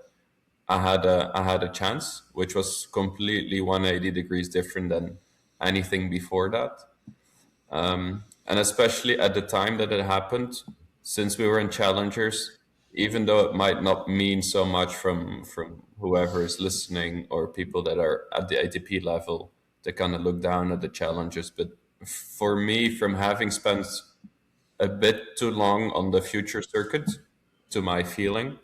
I had a chance, which was completely 180 degrees different than anything before that. And especially at the time that it happened, since we were in challengers, even though it might not mean so much from whoever is listening or people that are at the ATP level, they kind of look down at the challengers. But for me, from having spent a bit too long on the future circuit, to my feeling,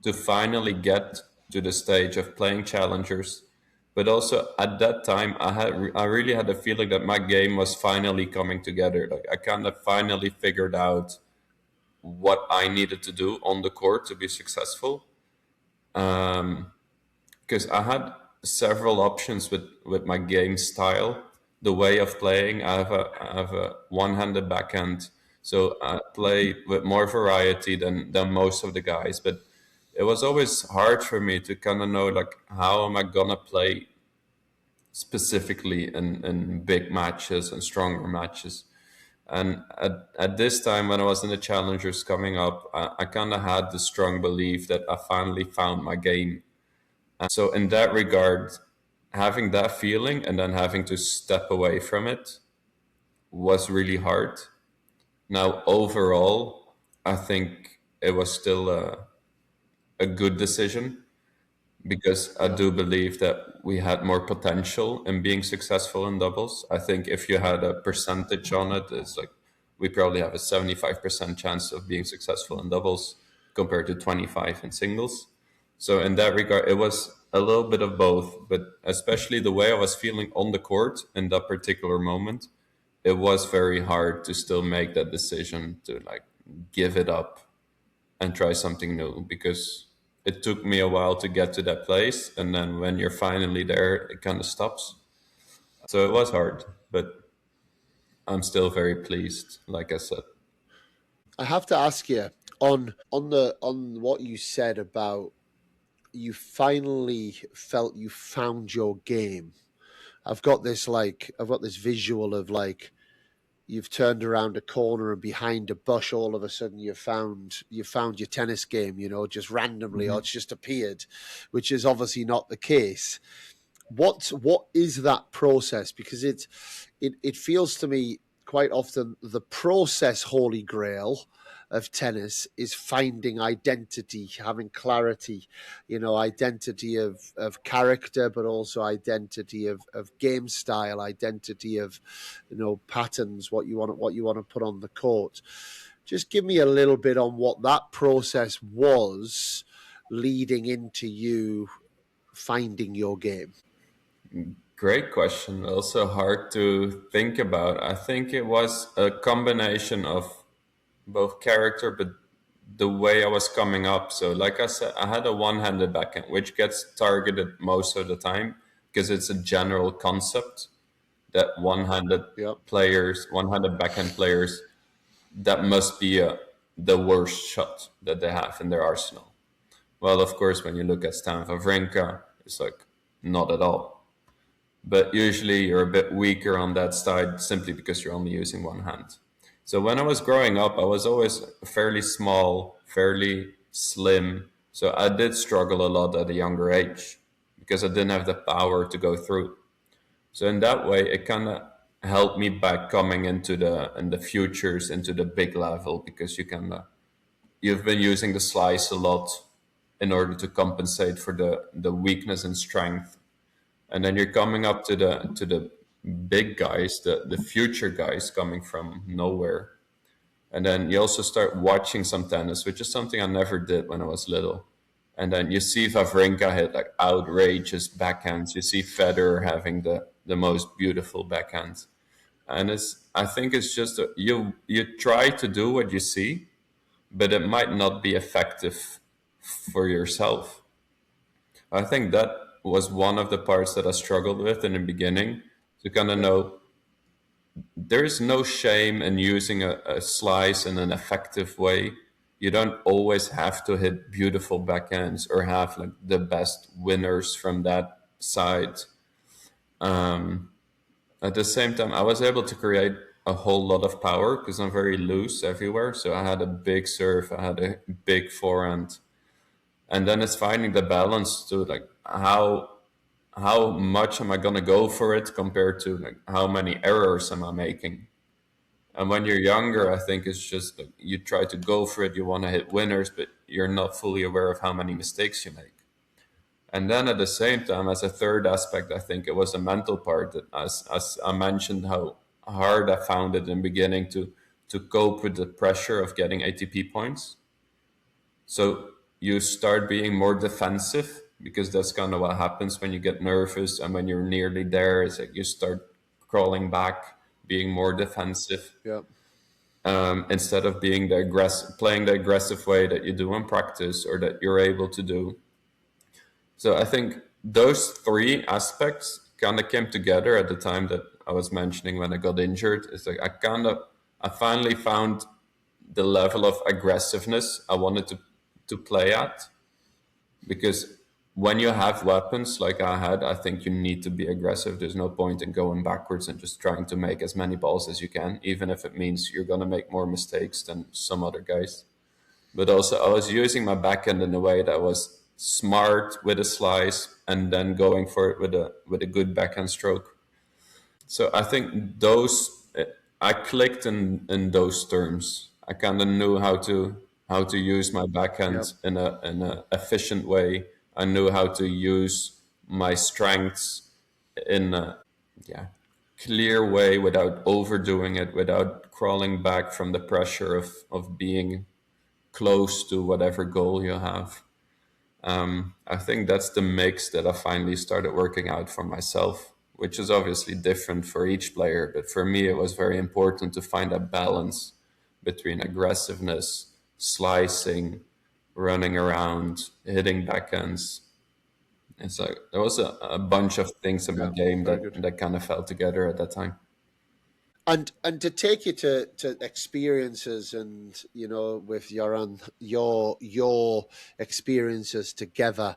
to finally get to the stage of playing challengers. But also at that time, I really had a feeling that my game was finally coming together. Like I kind of finally figured out what I needed to do on the court to be successful. Because I had several options with my game style, the way of playing. I have a one-handed backhand, so I play with more variety than most of the guys. But it was always hard for me to kind of know like how am I gonna play specifically in big matches and stronger matches. And at this time when I was in the challengers coming up, I kind of had the strong belief that I finally found my game. So in that regard, having that feeling and then having to step away from it was really hard. Now overall, I think it was still a good decision, because I Yeah. do believe that we had more potential in being successful in doubles. I think if you had a percentage on it, it's like we probably have a 75% chance of being successful in doubles compared to 25 in singles. So in that regard, it was a little bit of both, but especially the way I was feeling on the court in that particular moment, it was very hard to still make that decision to like give it up and try something new, because it took me a while to get to that place, and then when you're finally there it kind of stops. So it was hard, but I'm still very pleased, like I said. I have to ask you on what you said about you finally felt you found your game. I've got this visual of like you've turned around a corner and behind a bush all of a sudden you found your tennis game, just randomly, or Mhm. it's just appeared, which is obviously not the case. What is that process? Because it feels to me quite often the process holy grail of tennis is finding identity, having clarity, identity of character, but also identity of game style, identity of, patterns, what you want to put on the court. Just give me a little bit on what that process was leading into you finding your game. Great question, also hard to think about. I think it was a combination of both character, but the way I was coming up. So like I said, I had a one-handed backhand which gets targeted most of the time because it's a general concept that Yeah. one-handed backhand players, that must be the worst shot that they have in their arsenal. Well, of course, when you look at Stan Wawrinka, it's like not at all. But usually you're a bit weaker on that side simply because you're only using one hand. So when I was growing up, I was always fairly small, fairly slim. So I did struggle a lot at a younger age because I didn't have the power to go through. So in that way, it kind of helped me back coming into the futures, into the big level, because you've been using the slice a lot in order to compensate for the weakness and strength, and then you're coming up to the big guys, the future guys coming from nowhere. And then you also start watching some tennis, which is something I never did when I was little. And then you see Wawrinka hit like outrageous backhands. You see Federer having the most beautiful backhands. And I think it's just you try to do what you see, but it might not be effective for yourself. I think that was one of the parts that I struggled with in the beginning, to kind of Yeah. know there is no shame in using a slice in an effective way. you don't always have to hit beautiful backhands or have like the best winners from that side. At the same time, I was able to create a whole lot of power because I'm very loose everywhere. So I had a big serve, I had a big forehand, and then it's finding the balance to like how much am I gonna go for it compared to like how many errors am I making. And when you're younger, I think it's just like you try to go for it, you want to hit winners, but you're not fully aware of how many mistakes you make. And then at the same time, as a third aspect, I think it was a mental part that, as I mentioned, how hard I found it in the beginning to cope with the pressure of getting ATP points. So you start being more defensive because that's kind of what happens when you get nervous and when you're nearly there. It's like you start crawling back, being more defensive Yeah. instead of being playing the aggressive way that you do in practice or that you're able to do. So I think those three aspects kind of came together at the time that I was mentioning when I got injured. It's like I finally found the level of aggressiveness I wanted to play at, because when you have weapons like I had, I think you need to be aggressive. There's no point in going backwards and just trying to make as many balls as you can, even if it means you're going to make more mistakes than some other guys. But also, I was using my backhand in a way that was smart with a slice and then going for it with a good backhand stroke. So I think I clicked in those terms. I kind of knew how to use my Yep. backhands in a efficient way. I knew how to use my strengths in a clear way without overdoing it, without crawling back from the pressure of being close to whatever goal you have. I think that's the mix that I finally started working out for myself, which is obviously different for each player. But for me, it was very important to find a balance between aggressiveness, slicing, running around, hitting backhands. It's like there was a bunch of things in my Yeah. game Very good. that kind of fell together at that time. And to take you to experiences, and with your experiences together,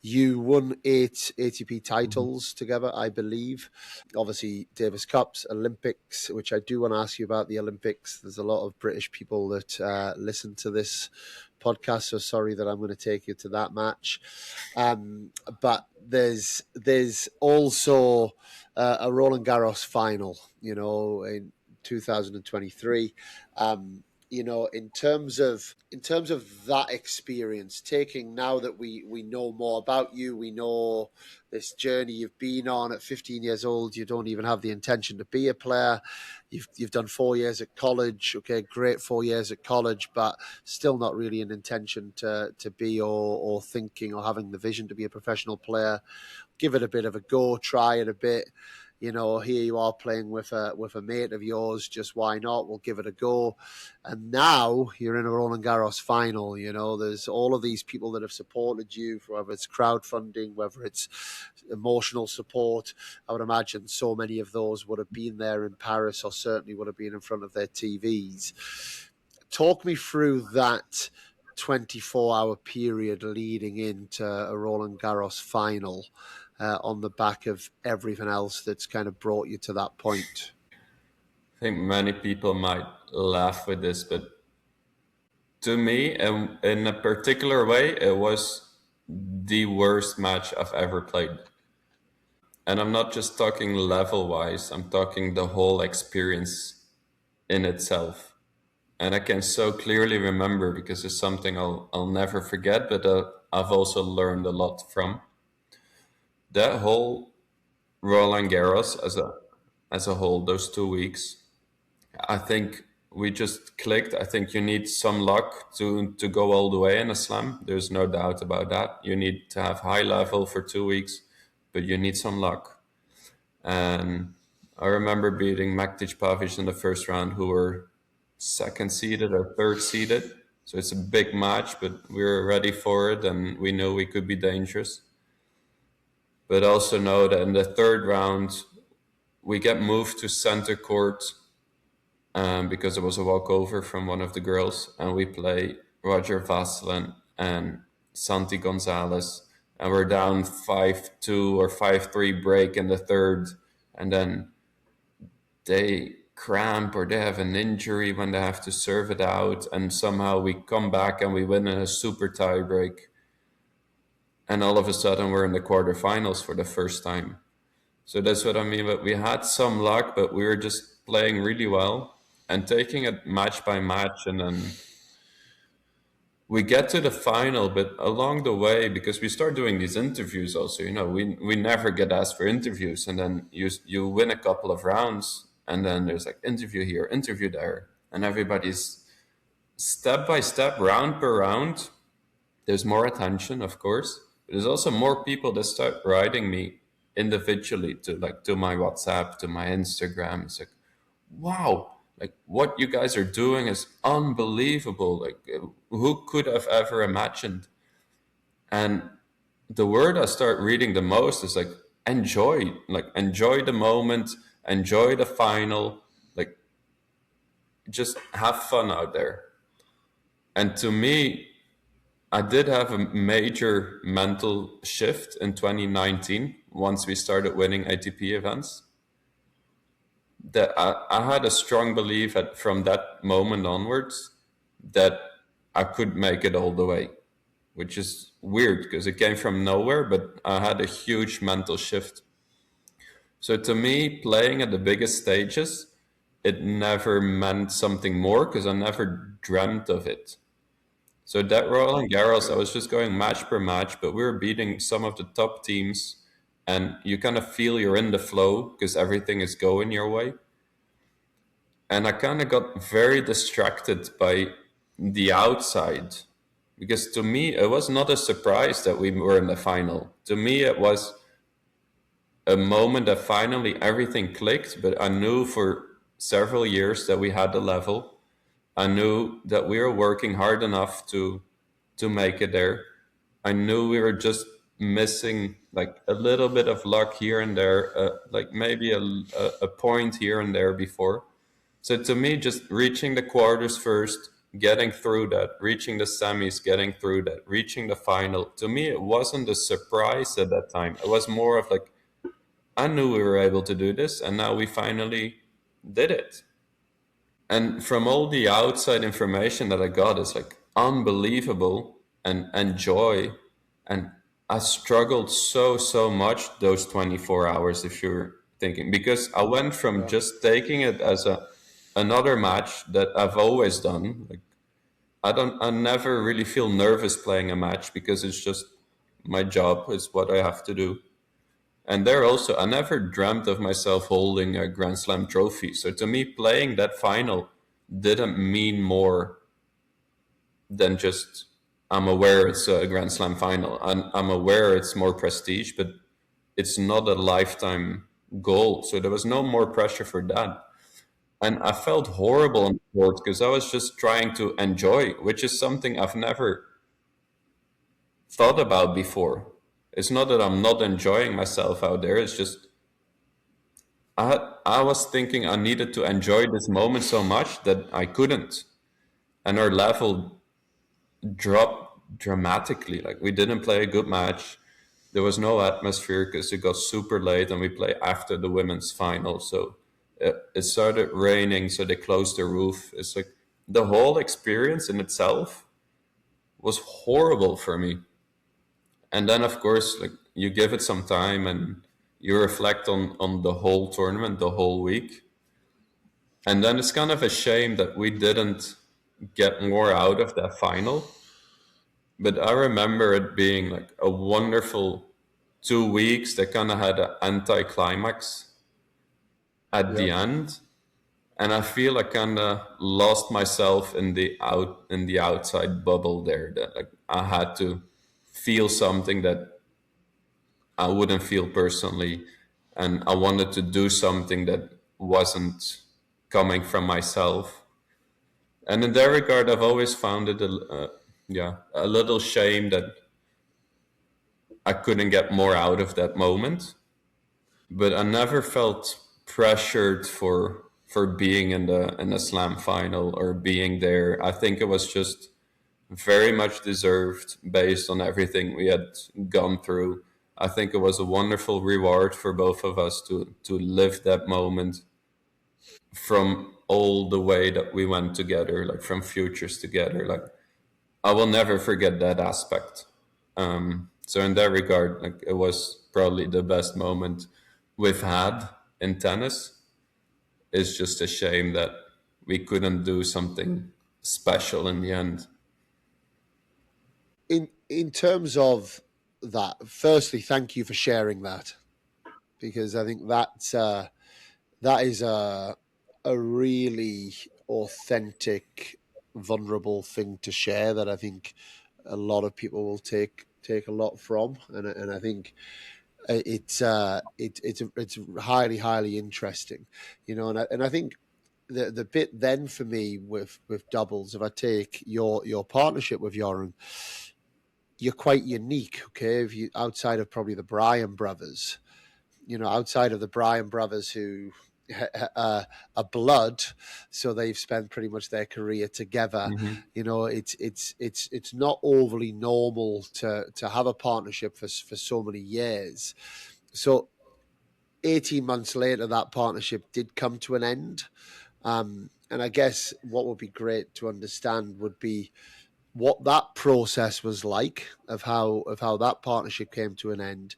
you won 8 ATP titles together, I believe. Obviously, Davis Cups, Olympics, which I do want to ask you about the Olympics. There's a lot of British people that listen to this podcast, so sorry that I'm going to take you to that match. But there's also a Roland Garros final, in 2023. In terms of that experience, taking now that we know more about you, we know this journey you've been on. At 15 years old, you don't even have the intention to be a player. You've done 4 years at college. Okay, great, 4 years at college, but still not really an intention to be or thinking or having the vision to be a professional player. Give it a bit of a go, try it a bit. Here you are playing with a mate of yours. Just why not? We'll give it a go. And now you're in a Roland Garros final. There's all of these people that have supported you, whether it's crowdfunding, whether it's emotional support. I would imagine so many of those would have been there in Paris, or certainly would have been in front of their TVs. Talk me through that 24-hour period leading into a Roland Garros final. On the back of everything else that's kind of brought you to that point. I think many people might laugh with this, but to me, in a particular way, it was the worst match I've ever played. And I'm not just talking level wise, I'm talking the whole experience in itself. And I can so clearly remember because it's something I'll never forget, but I've also learned a lot from. That whole Roland Garros as a whole, those 2 weeks, I think we just clicked. I think you need some luck to go all the way in a slam. There's no doubt about that. You need to have high level for 2 weeks, but you need some luck. And I remember beating Maktic Pavic in the first round, who were second seeded or third seeded. So it's a big match, but we were ready for it and we knew we could be dangerous. But also know that in the third round, we get moved to center court because it was a walkover from one of the girls, and we play Roger Vasselin and Santi Gonzalez, and we're down 5-2 or 5-3 break in the third, and then they cramp or they have an injury when they have to serve it out, and somehow we come back and we win in a super tie break, and all of a sudden we're in the quarterfinals for the first time. So that's what I mean. But we had some luck, but we were just playing really well and taking it match by match, and then we get to the final. But along the way, because we start doing these interviews also, we never get asked for interviews, and then you win a couple of rounds, and then there's like interview here, interview there, and everybody's step by step, round per round. There's more attention, of course, but there's also more people that start writing me individually to my WhatsApp, to my Instagram. It's like, wow, like what you guys are doing is unbelievable. Like who could have ever imagined? And the word I start reading the most is like enjoy the moment, enjoy the final, like just have fun out there. And to me, I did have a major mental shift in 2019 once we started winning ATP events. That I had a strong belief from that moment onwards that I could make it all the way, which is weird because it came from nowhere, but I had a huge mental shift. So to me, playing at the biggest stages, it never meant something more because I never dreamt of it. So that Roland Garros, I was just going match per match, but we were beating some of the top teams, and you kind of feel you're in the flow because everything is going your way. And I kind of got very distracted by the outside because to me, it was not a surprise that we were in the final. To me, it was a moment that finally everything clicked, but I knew for several years that we had the level. I knew that we were working hard enough to make it there. I knew we were just missing like a little bit of luck here and there, like maybe a point here and there before. So to me, just reaching the quarters first, getting through that, reaching the semis, getting through that, reaching the final, to me, it wasn't a surprise at that time. It was more of like, I knew we were able to do this, and now we finally did it. And from all the outside information that I got, it's like unbelievable and joy. And I struggled so much those 24 hours, if you're thinking, because I went from just taking it as another match that I've always done. Like I never really feel nervous playing a match because it's just my job, it's what I have to do. And there also, I never dreamt of myself holding a Grand Slam trophy. So to me, playing that final didn't mean more than just, I'm aware it's a Grand Slam final. I'm aware it's more prestige, but it's not a lifetime goal. So there was no more pressure for that. And I felt horrible on the court because I was just trying to enjoy, which is something I've never thought about before. It's not that I'm not enjoying myself out there. It's just I was thinking I needed to enjoy this moment so much that I couldn't. And our level dropped dramatically. Like we didn't play a good match. There was no atmosphere because it got super late and we play after the women's final. So it started raining, so they closed the roof. It's like the whole experience in itself was horrible for me. And then of course, like you give it some time and you reflect on the whole tournament, the whole week. And then it's kind of a shame that we didn't get more out of that final. But I remember it being like a wonderful 2 weeks that kind of had an anticlimax at the end. And I feel I kind of lost myself in the outside bubble there. That like I had to feel something that I wouldn't feel personally, and I wanted to do something that wasn't coming from myself. And in that regard, I've always found it a little shame that I couldn't get more out of that moment. But I never felt pressured for being in the slam final or being there. I think it was just very much deserved based on everything we had gone through. I think it was a wonderful reward for both of us to live that moment from all the way that we went together, like from futures together. Like I will never forget that aspect. So in that regard, like it was probably the best moment we've had in tennis. It's just a shame that we couldn't do something special in the end. In terms of that, firstly, thank you for sharing that, because I think that is a really authentic, vulnerable thing to share that I think a lot of people will take a lot from, and I think it's highly interesting, you know, and I think the bit then for me with doubles, if I take your partnership with Joran, you're quite unique, okay? If you outside of probably the Bryan brothers, you know, outside of the Bryan brothers who are blood, so they've spent pretty much their career together. Hmm. You know, it's not overly normal to have a partnership for so many years. So 18 months later, that partnership did come to an end. And I guess what would be great to understand would be what that process was like of how that partnership came to an end,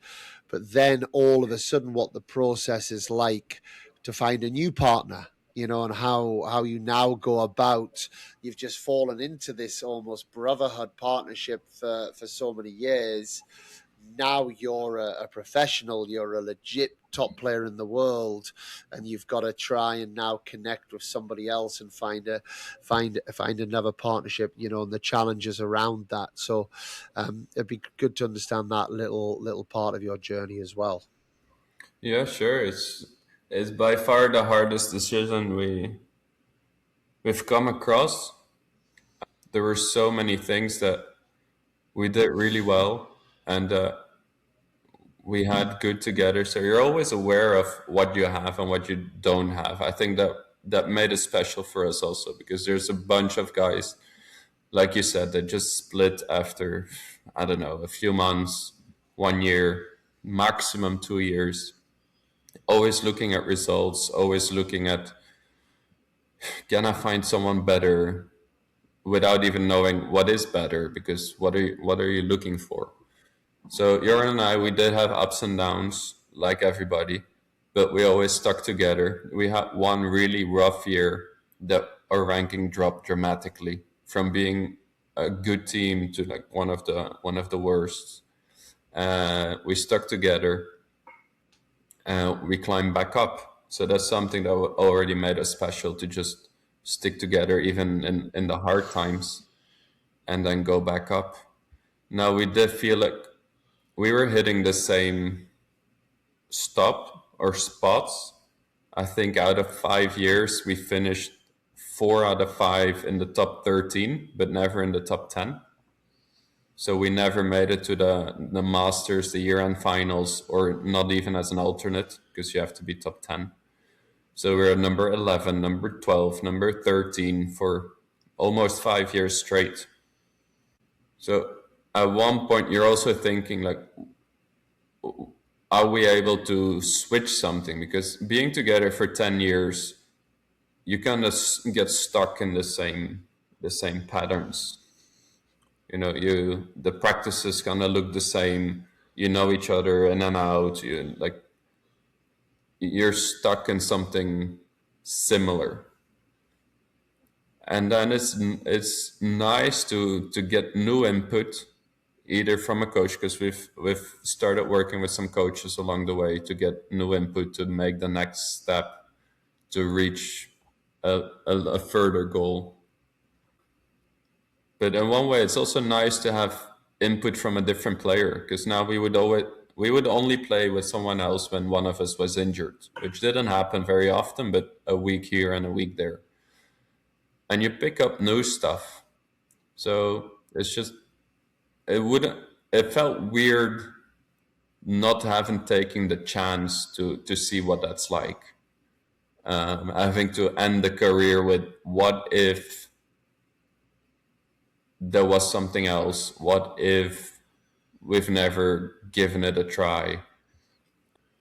but then all of a sudden what the process is like to find a new partner, you know, and how you now go about. You've just fallen into this almost brotherhood partnership for so many years. Now you're a professional, you're a legit top player in the world, and you've got to try and now connect with somebody else and find another partnership, you know, and the challenges around that. So it'd be good to understand that little part of your journey as well. Yeah, sure. It's by far the hardest decision we've come across. There were so many things that we did really well, and we had good together. So you're always aware of what you have and what you don't have. I think that made it special for us also because there's a bunch of guys, like you said, that just split after, I don't know, a few months, 1 year, maximum 2 years. Always looking at results, always looking at, can I find someone better, without even knowing what is better, because what are you looking for? So Joran and I, we did have ups and downs like everybody, but we always stuck together. We had one really rough year that our ranking dropped dramatically from being a good team to like one of the worst. We stuck together and we climbed back up. So that's something that already made us special, to just stick together even in the hard times and then go back up. Now we did feel like we were hitting the same stop or spots. I think out of 5 years, we finished 4 out of 5 in the top 13, but never in the top 10. So we never made it to the Masters, the year-end finals, or not even as an alternate, because you have to be top 10. So we're at number 11, number 12, number 13 for almost 5 years straight. So at one point, you're also thinking like, are we able to switch something? Because being together for 10 years, you kind of get stuck in the same patterns. The practices kind of look the same. You know each other in and out. You're stuck in something similar. And then it's nice to get new input, either from a coach, because we've started working with some coaches along the way to get new input to make the next step to reach a further goal. But in one way, it's also nice to have input from a different player, because now we would only play with someone else when one of us was injured, which didn't happen very often, but a week here and a week there, and you pick up new stuff. So it felt weird not having taken the chance to see what that's like. Having to end the career with, what if there was something else? What if we've never given it a try?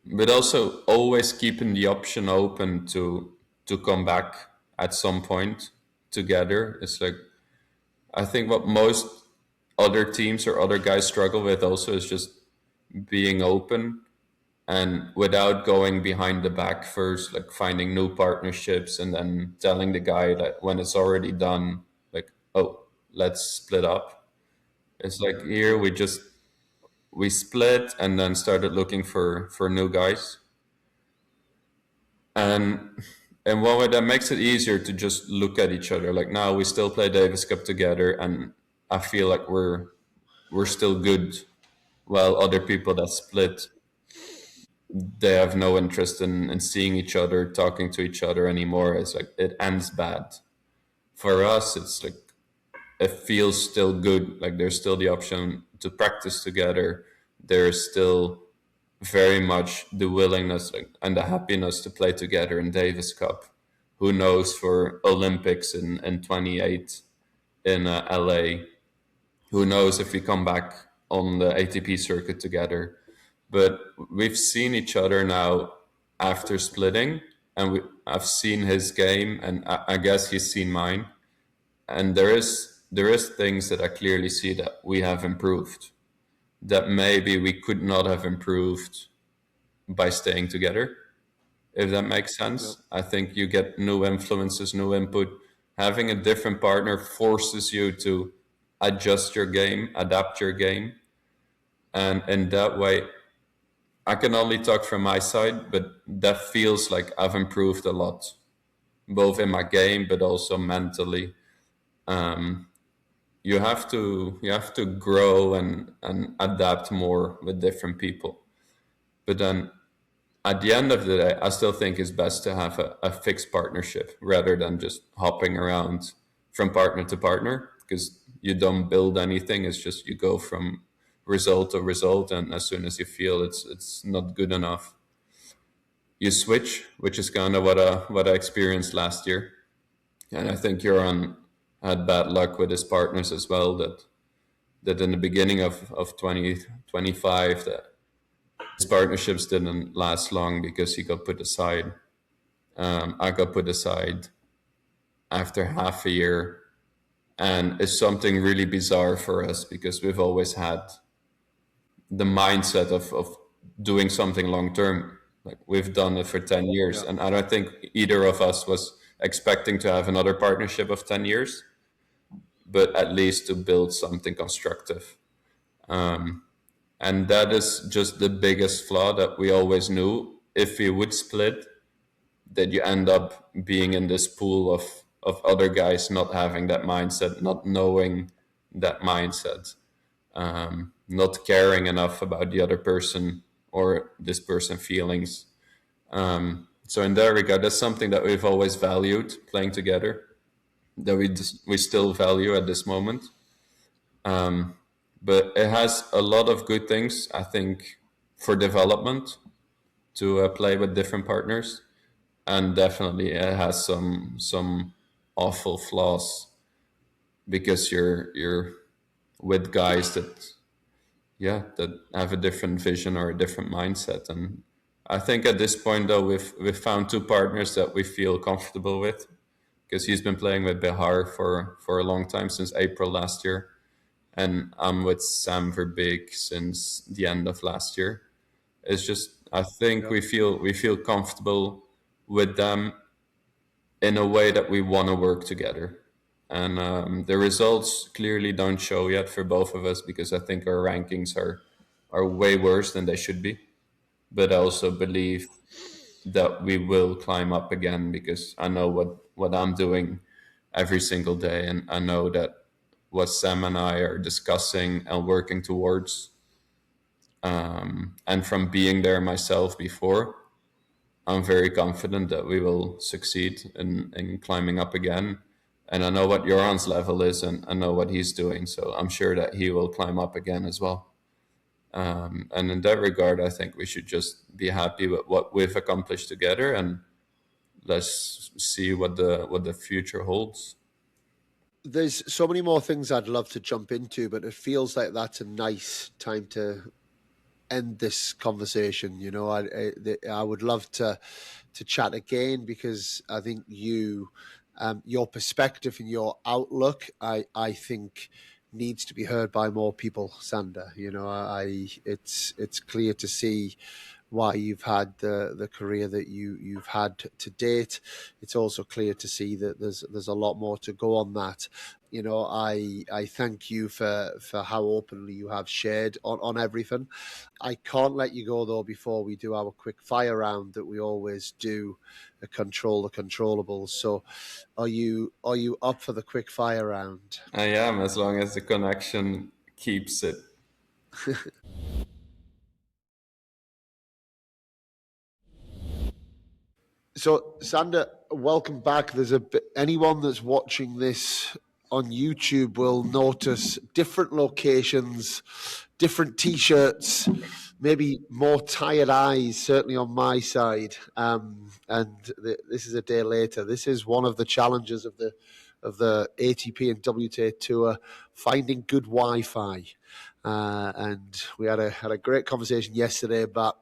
But also always keeping the option open to come back at some point together. It's like, I think what most other teams or other guys struggle with also is just being open and without going behind the back first, like finding new partnerships and then telling the guy that when it's already done, like, oh, let's split up. It's like here we split and then started looking for new guys. And in one way that makes it easier to just look at each other. Like now we still play Davis Cup together and I feel like we're still good, while other people that split, they have no interest in seeing each other, talking to each other anymore. It's like it ends bad. For us, it's like it feels still good. Like there's still the option to practice together. There's still very much the willingness and the happiness to play together in Davis Cup. Who knows for Olympics in 28 in LA? Who knows if we come back on the ATP circuit together? But we've seen each other now after splitting, and I've seen his game, and I guess he's seen mine. And there is things that I clearly see that we have improved, that maybe we could not have improved by staying together, if that makes Yep. sense. I think you get new influences, new input. Having a different partner forces you to adjust your game, adapt your game. And in that way, I can only talk from my side, but that feels like I've improved a lot, both in my game, but also mentally. Um, you have to grow and adapt more with different people. But then at the end of the day, I still think it's best to have a fixed partnership rather than just hopping around from partner to partner, because you don't build anything. It's just you go from result to result, and as soon as you feel it's not good enough, you switch, which is kind of what I experienced last year. And I think Joran had bad luck with his partners as well. That in the beginning of 2025, that his partnerships didn't last long because he got put aside. I got put aside after half a year, and it's something really bizarre for us because we've always had the mindset of doing something long term. Like we've done it for 10 years, Yeah. and I don't think either of us was expecting to have another partnership of 10 years, but at least to build something constructive. And that is just the biggest flaw that we always knew. If we would split, that you end up being in this pool of other guys not having that mindset, not knowing that mindset, not caring enough about the other person or this person's feelings. So in that regard, that's something that we've always valued playing together, that we still value at this moment. But it has a lot of good things, I think, for development to play with different partners, and definitely it has some awful flaws because you're with guys that, yeah, that have a different vision or a different mindset. And I think at this point though, we've found two partners that we feel comfortable with, because he's been playing with Behar for a long time, since April last year, and I'm with Sam Verbeek since the end of last year. It's just, I think Yep. we feel comfortable with them in a way that we want to work together. And the results clearly don't show yet for both of us, because I think our rankings are way worse than they should be. But I also believe that we will climb up again, because I know what I'm doing every single day, and I know that what Sam and I are discussing and working towards, and from being there myself before, I'm very confident that we will succeed in climbing up again. And I know what Joran's level is, and I know what he's doing. So I'm sure that he will climb up again as well. And in that regard, I think we should just be happy with what we've accomplished together, and let's see what the future holds. There's so many more things I'd love to jump into, but it feels like that's a nice time to end this conversation. I would love to chat again because I think your perspective and your outlook, I think needs to be heard by more people, Sander. It's clear to see why you've had the career that you've had to date. It's also clear to see that there's a lot more to go on that. I thank you for how openly you have shared on everything. I can't let you go though before we do our quick fire round that we always do, control the controllables. So are you up for the quick fire round? I am, as long as the connection keeps it. So, Sander, welcome back. Anyone that's watching this on YouTube will notice different locations, different T-shirts, maybe more tired eyes. Certainly on my side. This is a day later. This is one of the challenges of the ATP and WTA Tour, finding good Wi-Fi. And we had a great conversation yesterday about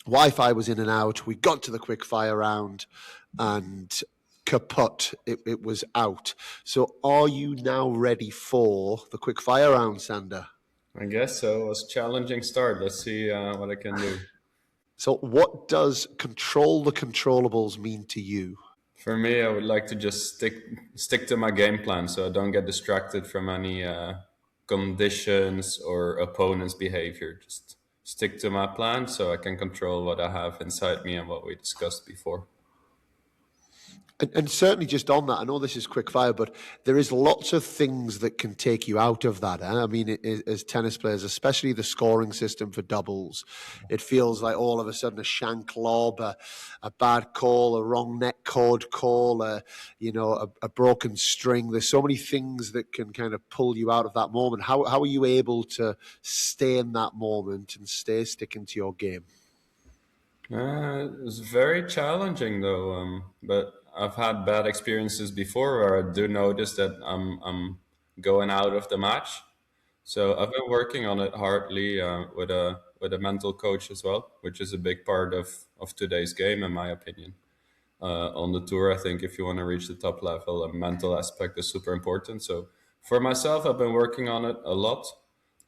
Wi-Fi was in and out. We got to the quick fire round and kaput, it was out. So are you now ready for the quick fire round, Sander? I guess so. It was a challenging start. Let's see what I can do. So what does control the controllables mean to you? For me, I would like to just stick to my game plan, so I don't get distracted from any conditions or opponents' behavior. Just stick to my plan, so I can control what I have inside me and what we discussed before. And certainly just on that, I know this is quick fire, but there is lots of things that can take you out of that. I mean, as tennis players, especially the scoring system for doubles, it feels like all of a sudden a shank lob, a bad call, a wrong net cord call, a broken string. There's so many things that can kind of pull you out of that moment. How are you able to stay in that moment and stay sticking to your game? It was very challenging though, but I've had bad experiences before where I do notice that I'm going out of the match. So I've been working on it hardly with a mental coach as well, which is a big part of today's game, in my opinion. On the tour, I think if you want to reach the top level, a mental aspect is super important. So for myself, I've been working on it a lot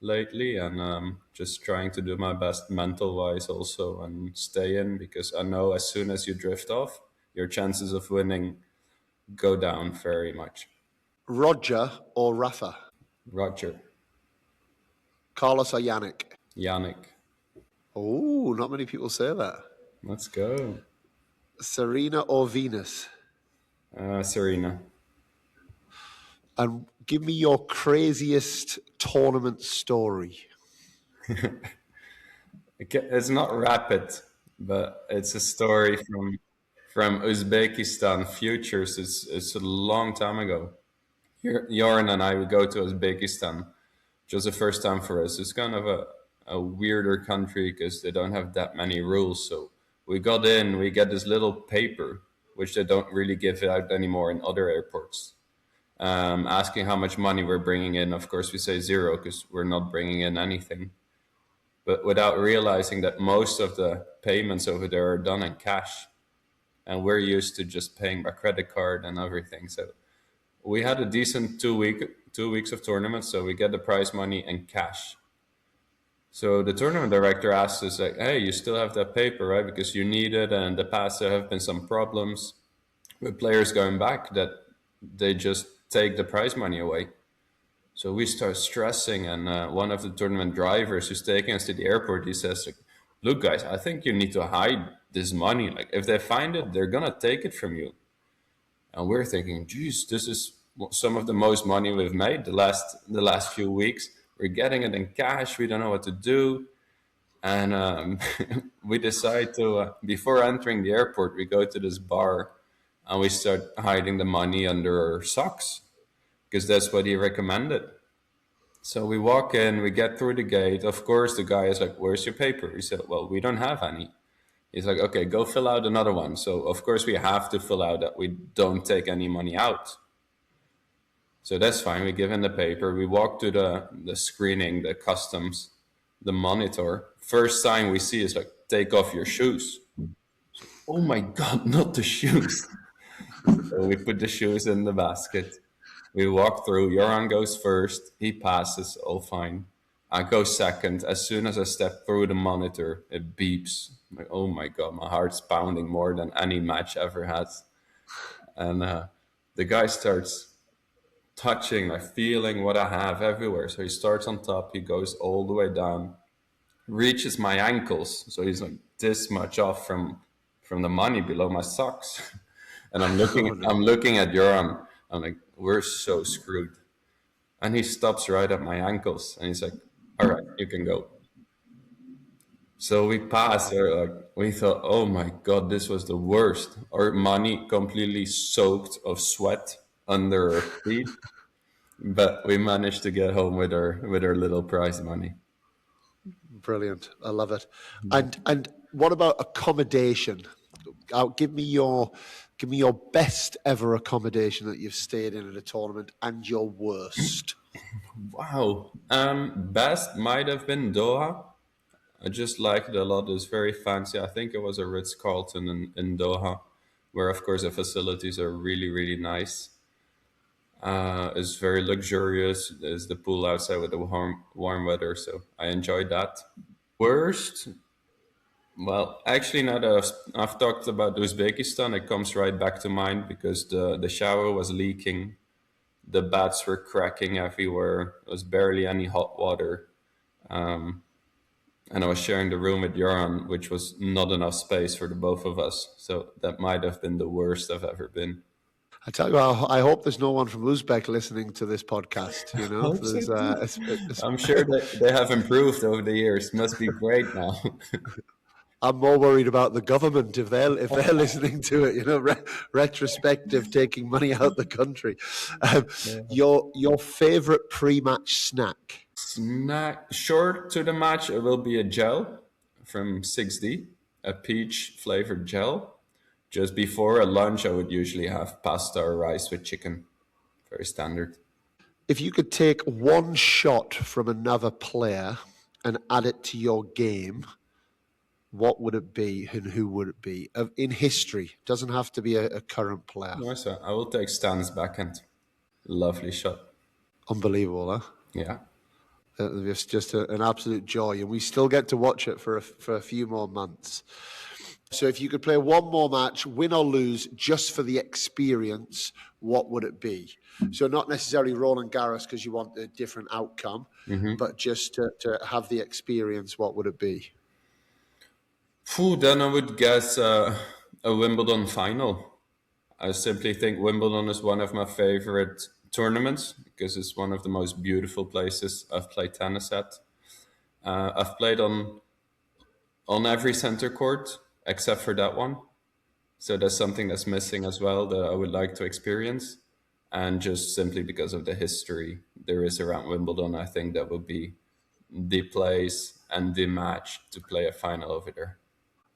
lately, and just trying to do my best mental wise also and stay in, because I know as soon as you drift off, your chances of winning go down very much. Roger or Rafa? Roger. Carlos or Yannick? Yannick. Oh, not many people say that. Let's go. Serena or Venus? Serena. And give me your craziest tournament story. It's not rapid, but it's a story from Uzbekistan futures. It's a long time ago. Joran and I would go to Uzbekistan, which was the first time for us. It's kind of a weirder country because they don't have that many rules. So we got in, we get this little paper, which they don't really give out anymore in other airports, asking how much money we're bringing in. Of course, we say zero because we're not bringing in anything. But without realizing that most of the payments over there are done in cash. And we're used to just paying by credit card and everything. So we had a decent 2 weeks of tournament, so we get the prize money in cash. So the tournament director asked us, like, hey, you still have that paper, right? Because you need it, and in the past there have been some problems with players going back that they just take the prize money away. So we start stressing, and one of the tournament drivers who's taking us to the airport, he says, like, look, guys, I think you need to hide this money. Like, if they find it, they're gonna take it from you. And we're thinking, geez, this is some of the most money we've made the last few weeks. We're getting it in cash. We don't know what to do. And we decide to, before entering the airport, we go to this bar and we start hiding the money under our socks because that's what he recommended. So we walk in, we get through the gate. Of course, the guy is like, where's your paper? He said, well, we don't have any. He's like, okay, go fill out another one. So, of course, we have to fill out that we don't take any money out. So that's fine. We give him the paper. We walk to the screening, the customs, the monitor. First sign we see is like, take off your shoes. Oh my God, not the shoes. So we put the shoes in the basket. We walk through. Joran goes first. He passes, all fine. I go second. As soon as I step through the monitor, it beeps. I'm like, oh my God, my heart's pounding more than any match ever has. And the guy starts touching, like feeling what I have everywhere. So he starts on top, he goes all the way down, reaches my ankles. So he's like this much off from the money below my socks. And I'm looking, Oh, no. I'm looking at Joran. I'm like, we're so screwed. And he stops right at my ankles, and he's like, "All right, you can go." So we passed. Like, we thought, "Oh my God, this was the worst." Our money completely soaked of sweat under our feet, but we managed to get home with our little prize money. Brilliant. I love it. And what about accommodation? Give me your best ever accommodation that you've stayed in at a tournament and your worst. Wow. Best might have been Doha. I just liked it a lot. It was very fancy. I think it was a Ritz-Carlton in Doha, where of course the facilities are really, really nice. It's very luxurious. There's the pool outside with the warm weather, so I enjoyed that. Worst? Well, actually, now that I've talked about Uzbekistan, it comes right back to mind because the shower was leaking, the bats were cracking everywhere. There was barely any hot water. And I was sharing the room with Joran, which was not enough space for the both of us. So that might have been the worst I've ever been. I tell you, I hope there's no one from Uzbek listening to this podcast. You know, Hope so there's, too. I'm sure that they have improved over the years. Must be great now. I'm more worried about the government if they're listening to it. You know, retrospective, taking money out the country. Your favorite pre-match snack? Snack short to the match, it will be a gel from 6D, a peach flavored gel. Just before a lunch, I would usually have pasta or rice with chicken. Very standard. If you could take one shot from another player and add it to your game, what would it be and who would it be? In history, doesn't have to be a current player. Nice. I will take Stan's backhand. Lovely shot. Unbelievable, huh? Yeah. It's just an absolute joy, and we still get to watch it for a few more months. So if you could play one more match, win or lose, just for the experience, what would it be? So not necessarily Roland Garros because you want a different outcome, but just to have the experience, what would it be? Then I would guess a Wimbledon final. I simply think Wimbledon is one of my favorite tournaments because it's one of the most beautiful places I've played tennis at. I've played on every center court except for that one. So that's something that's missing as well that I would like to experience. And just simply because of the history there is around Wimbledon, I think that would be the place and the match to play a final over there.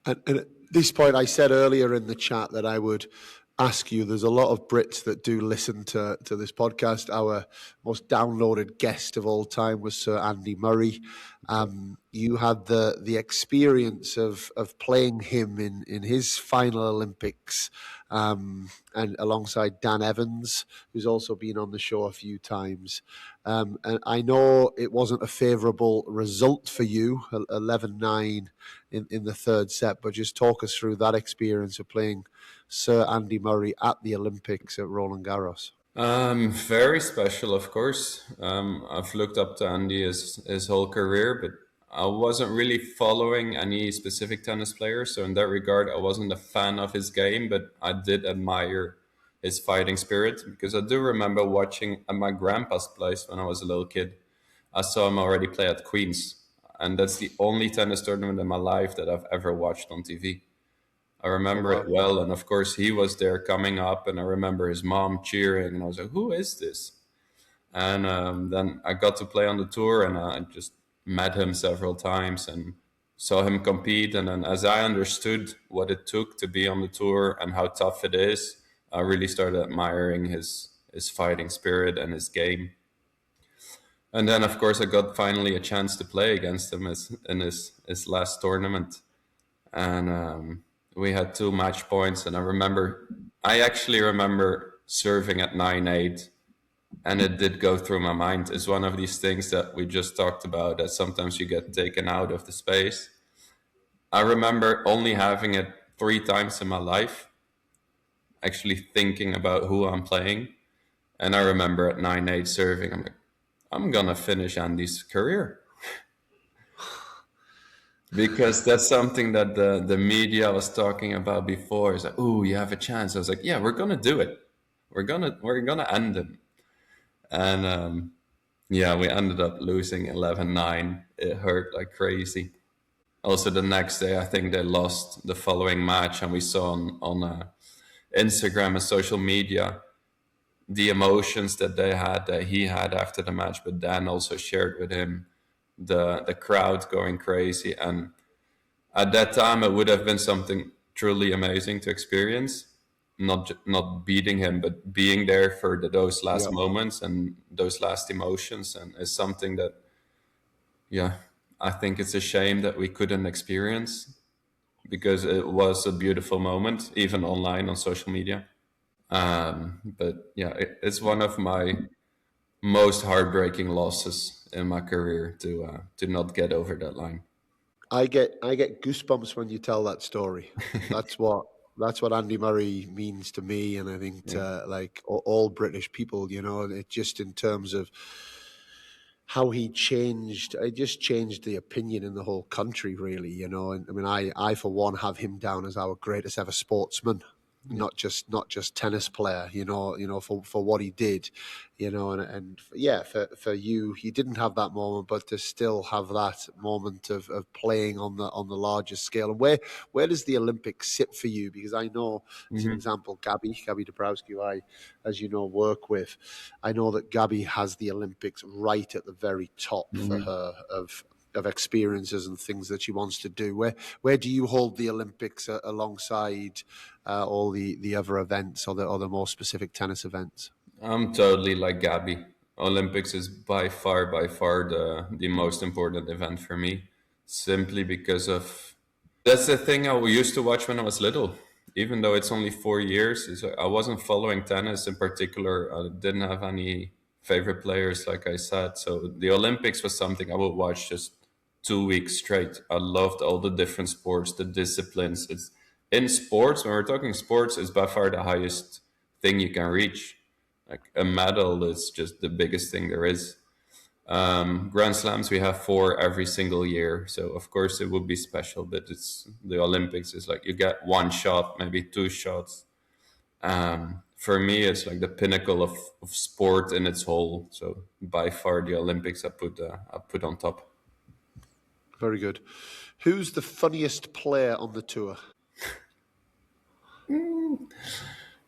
And at this point, I said earlier in the chat that I would ask you, there's a lot of Brits that do listen to this podcast. Our most downloaded guest of all time was Sir Andy Murray. You had the experience of playing him in his final Olympics, and alongside Dan Evans, who's also been on the show a few times. And I know it wasn't a favourable result for you, 11-9 in the third set, but just talk us through that experience of playing Sir Andy Murray at the Olympics at Roland Garros. Very special, of course. I've looked up to Andy his whole career, but I wasn't really following any specific tennis player. So in that regard, I wasn't a fan of his game, but I did admire his fighting spirit because I do remember watching at my grandpa's place when I was a little kid. I saw him already play at Queen's, and that's the only tennis tournament in my life that I've ever watched on TV. I remember it well, and of course he was there coming up, and I remember his mom cheering, and I was like, who is this? And then I got to play on the tour, and I just met him several times and saw him compete. And then as I understood what it took to be on the tour and how tough it is, I really started admiring his his fighting spirit and his game. And then, of course, I got finally a chance to play against him in his last tournament. And we had 2 match points. And I actually remember serving at 9-8. And it did go through my mind. It's one of these things that we just talked about, that sometimes you get taken out of the space. I remember only having it 3 times in my life, actually thinking about who I'm playing. And I remember at 9-8 serving, I'm like, I'm going to finish Andy's career. Because that's something that the media was talking about before. It's like, oh, you have a chance. I was like, yeah, we're going to do it. We're gonna end him. And yeah, we ended up losing 11-9. It hurt like crazy. Also, the next day, I think they lost the following match, and we saw on Instagram and social media the emotions that he had after the match. But Dan also shared with him the crowd going crazy, and at that time, it would have been something truly amazing to experience. Not beating him, but being there for those last moments and those last emotions, and is something that, yeah, I think it's a shame that we couldn't experience, because it was a beautiful moment, even online on social media. But yeah, it's one of my most heartbreaking losses in my career to not get over that line. I get goosebumps when you tell that story. That's what Andy Murray means to me, and I think like all British people, it just in terms of how he changed, it just changed the opinion in the whole country, really. And I mean, I for one have him down as our greatest ever sportsman. Not just tennis player, for what he did, and yeah, for you, he didn't have that moment, but to still have that moment of playing on the largest scale. And where does the Olympics sit for you? Because I know, as an example, Gabby Dabrowski, who I, as you know, work with, I know that Gabby has the Olympics right at the very top for her of experiences and things that she wants to do. Where do you hold the Olympics alongside all the other events or the more specific tennis events? I'm totally like Gabby. Olympics is by far the most important event for me, simply because of that's the thing I used to watch when I was little. Even though it's only 4 years, I wasn't following tennis in particular. I didn't have any favorite players, like I said. So the Olympics was something I would watch just 2 weeks straight. I loved all the different sports, the disciplines. It's in sports, when we're talking sports, it's by far the highest thing you can reach. Like a medal is just the biggest thing there is. Grand Slams, we have 4 every single year, so of course it would be special. But it's the Olympics is like you get 1 shot, maybe 2 shots. For me, it's like the pinnacle of sport in its whole. So by far, the Olympics I put on top. Very good. Who's the funniest player on the tour?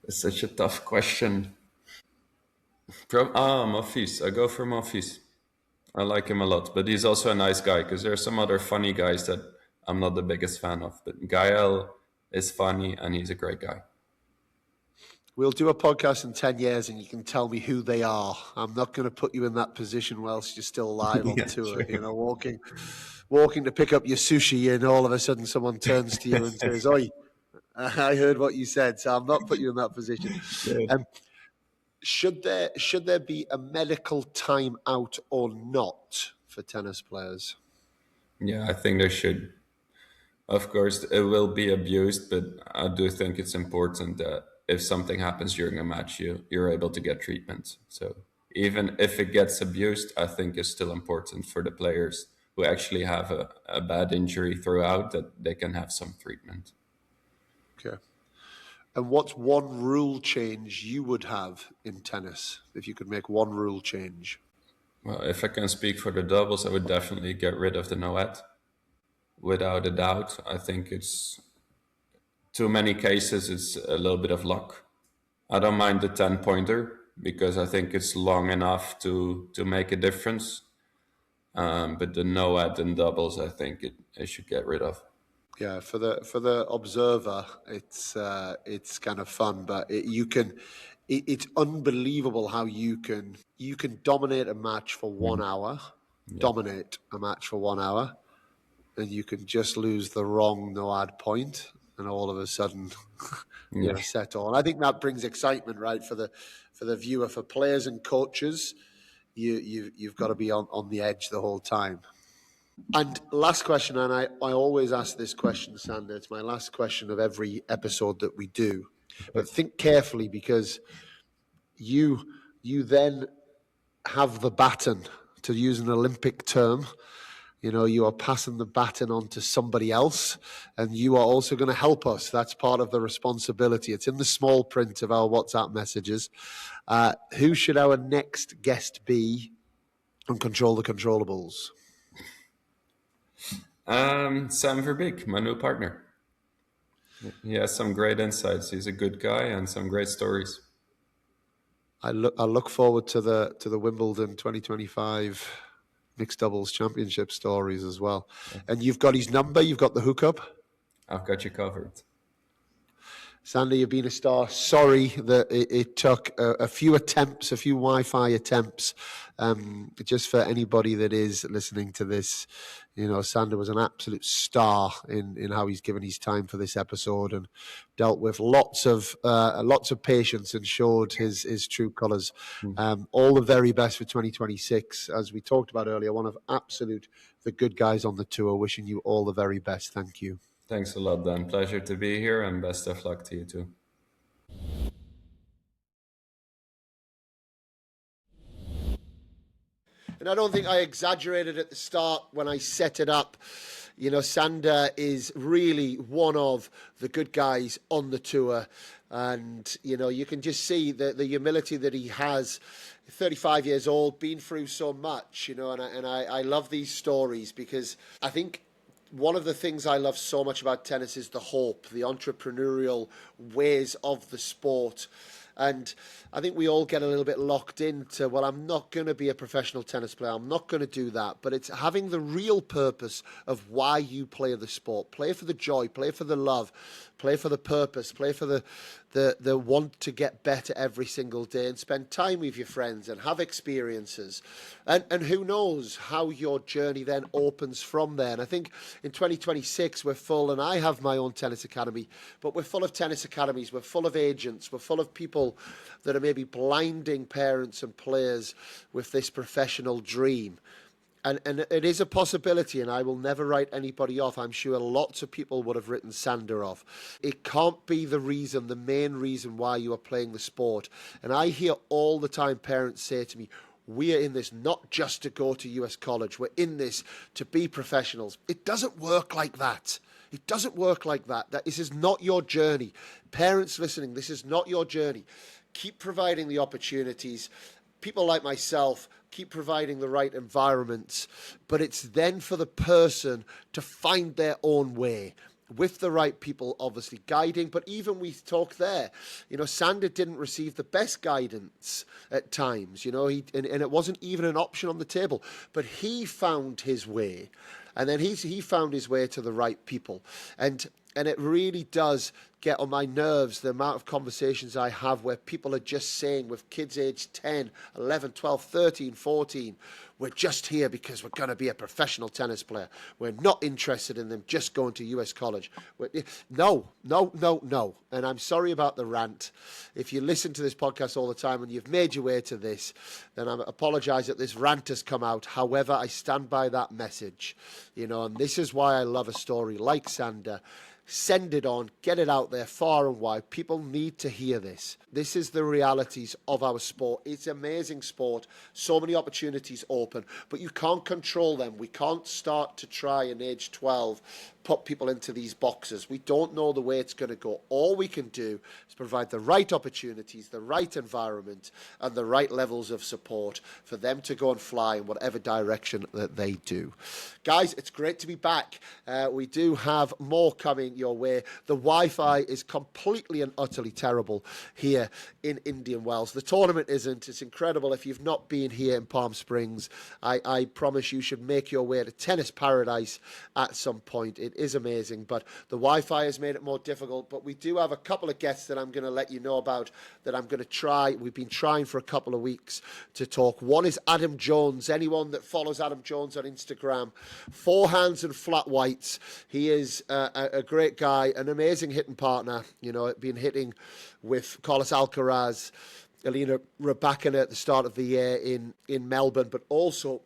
It's such a tough question. Mofis. I go for Mofis. I like him a lot, but he's also a nice guy, because there are some other funny guys that I'm not the biggest fan of. But Gael is funny, and he's a great guy. We'll do a podcast in 10 years and you can tell me who they are. I'm not going to put you in that position whilst you're still alive on tour, sure. Walking to pick up your sushi, and all of a sudden someone turns to you and says, "Oi, I heard what you said," so I'm not putting you in that position. Should there be a medical timeout or not for tennis players? Yeah, I think there should. Of course, it will be abused, but I do think it's important that if something happens during a match, you're able to get treatment. So even if it gets abused, I think it's still important for the players who actually have a bad injury throughout, that they can have some treatment. Okay. And what's one rule change you would have in tennis if you could make one rule change? Well, if I can speak for the doubles, I would definitely get rid of the no-ad. Without a doubt, I think it's too many cases. It's a little bit of luck. I don't mind the 10-pointer because I think it's long enough to make a difference. But the no-ad in doubles, I think it should get rid of. Yeah, for the observer, it's kind of fun, but you can. it's unbelievable how you can dominate a match for 1 hour, Yeah. dominate a match for 1 hour, and you can just lose the wrong no-ad point, and all of a sudden Yeah. you're set on. I think that brings excitement, right, for the viewer, for players and coaches. You've got to be on the edge the whole time. And last question, and I always ask this question, Sander. It's my last question of every episode that we do. But think carefully, because you then have the baton, to use an Olympic term. You are passing the baton on to somebody else, and you are also going to help us. That's part of the responsibility. It's in the small print of our WhatsApp messages. Who should our next guest be on Control the Controllables? Sam Verbeek, my new partner. He has some great insights. He's a good guy and some great stories. I look forward to the Wimbledon 2025 mixed doubles championship stories as well. And you've got his number. You've got the hookup. I've got you covered. Sander, you've been a star. Sorry that it took a few attempts, a few Wi-Fi attempts. Just for anybody that is listening to this, Sander was an absolute star in how he's given his time for this episode, and dealt with lots of patience, and showed his true colours. All the very best for 2026. As we talked about earlier, one of the good guys on the tour. Wishing you all the very best. Thank you. Thanks a lot, Dan. Pleasure to be here, and best of luck to you too. And I don't think I exaggerated at the start when I set it up. Sander is really one of the good guys on the tour. And, you can just see the humility that he has. 35 years old, been through so much, and I love these stories, because I think one of the things I love so much about tennis is the hope, the entrepreneurial ways of the sport. And I think we all get a little bit locked into, well, I'm not going to be a professional tennis player. I'm not going to do that. But it's having the real purpose of why you play the sport. Play for the joy, play for the love, play for the purpose, play for the want to get better every single day, and spend time with your friends and have experiences. And who knows how your journey then opens from there. And I think in 2026 we're full, and I have my own tennis academy, but we're full of tennis academies, we're full of agents, we're full of people that are maybe blinding parents and players with this professional dream. And it is a possibility, and I will never write anybody off. I'm sure lots of people would have written Sander off. It can't be the main reason why you are playing the sport. And I hear all the time parents say to me, we are in this not just to go to US college. We're in this to be professionals. It doesn't work like that. It doesn't work like that. This is not your journey. Parents listening, this is not your journey. Keep providing the opportunities. People like myself keep providing the right environments, but it's then for the person to find their own way, with the right people obviously guiding. But even we talk there, Sander didn't receive the best guidance at times, and it wasn't even an option on the table, but he found his way, and then he found his way to the right people. And it really does get on my nerves, the amount of conversations I have where people are just saying, with kids aged 10, 11, 12, 13, 14, we're just here because we're going to be a professional tennis player. We're not interested in them just going to US college. No. And I'm sorry about the rant. If you listen to this podcast all the time and you've made your way to this, then I apologize that this rant has come out. However, I stand by that message, and this is why I love a story like Sander. Send it on, get it out there far and wide. People need to hear this. This is the realities of our sport. It's amazing sport. So many opportunities open, but you can't control them. We can't start to try in age 12, put people into these boxes. We don't know the way it's going to go. All we can do is provide the right opportunities, the right environment, and the right levels of support for them to go and fly in whatever direction that they do. Guys, it's great to be back. We do have more coming your way. The Wi-Fi is completely and utterly terrible here in Indian Wells. The tournament isn't. It's incredible. If you've not been here in Palm Springs, I promise you should make your way to Tennis Paradise at some point. It is amazing, but the Wi-Fi has made it more difficult. But we do have a couple of guests that I'm going to let you know about that I'm going to try. We've been trying for a couple of weeks to talk. One is Adam Jones. Anyone that follows Adam Jones on Instagram, forehands and flat whites. He is a great guy, an amazing hitting partner. You know, been hitting with Carlos Alcaraz, Elena Rybakina at the start of the year in Melbourne, but also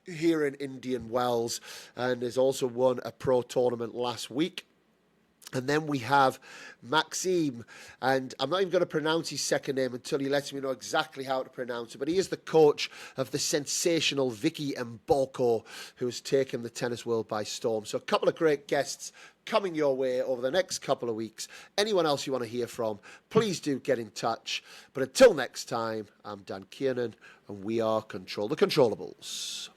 here in Indian Wells, and has also won a pro tournament last week. And then we have Maxime, and I'm not even going to pronounce his second name until he lets me know exactly how to pronounce it, but he is the coach of the sensational Vicky Mboko, who has taken the tennis world by storm. So a couple of great guests coming your way over the next couple of weeks. Anyone else you want to hear from, please do get in touch. But until next time, I'm Dan Kiernan, and we are Control the Controllables.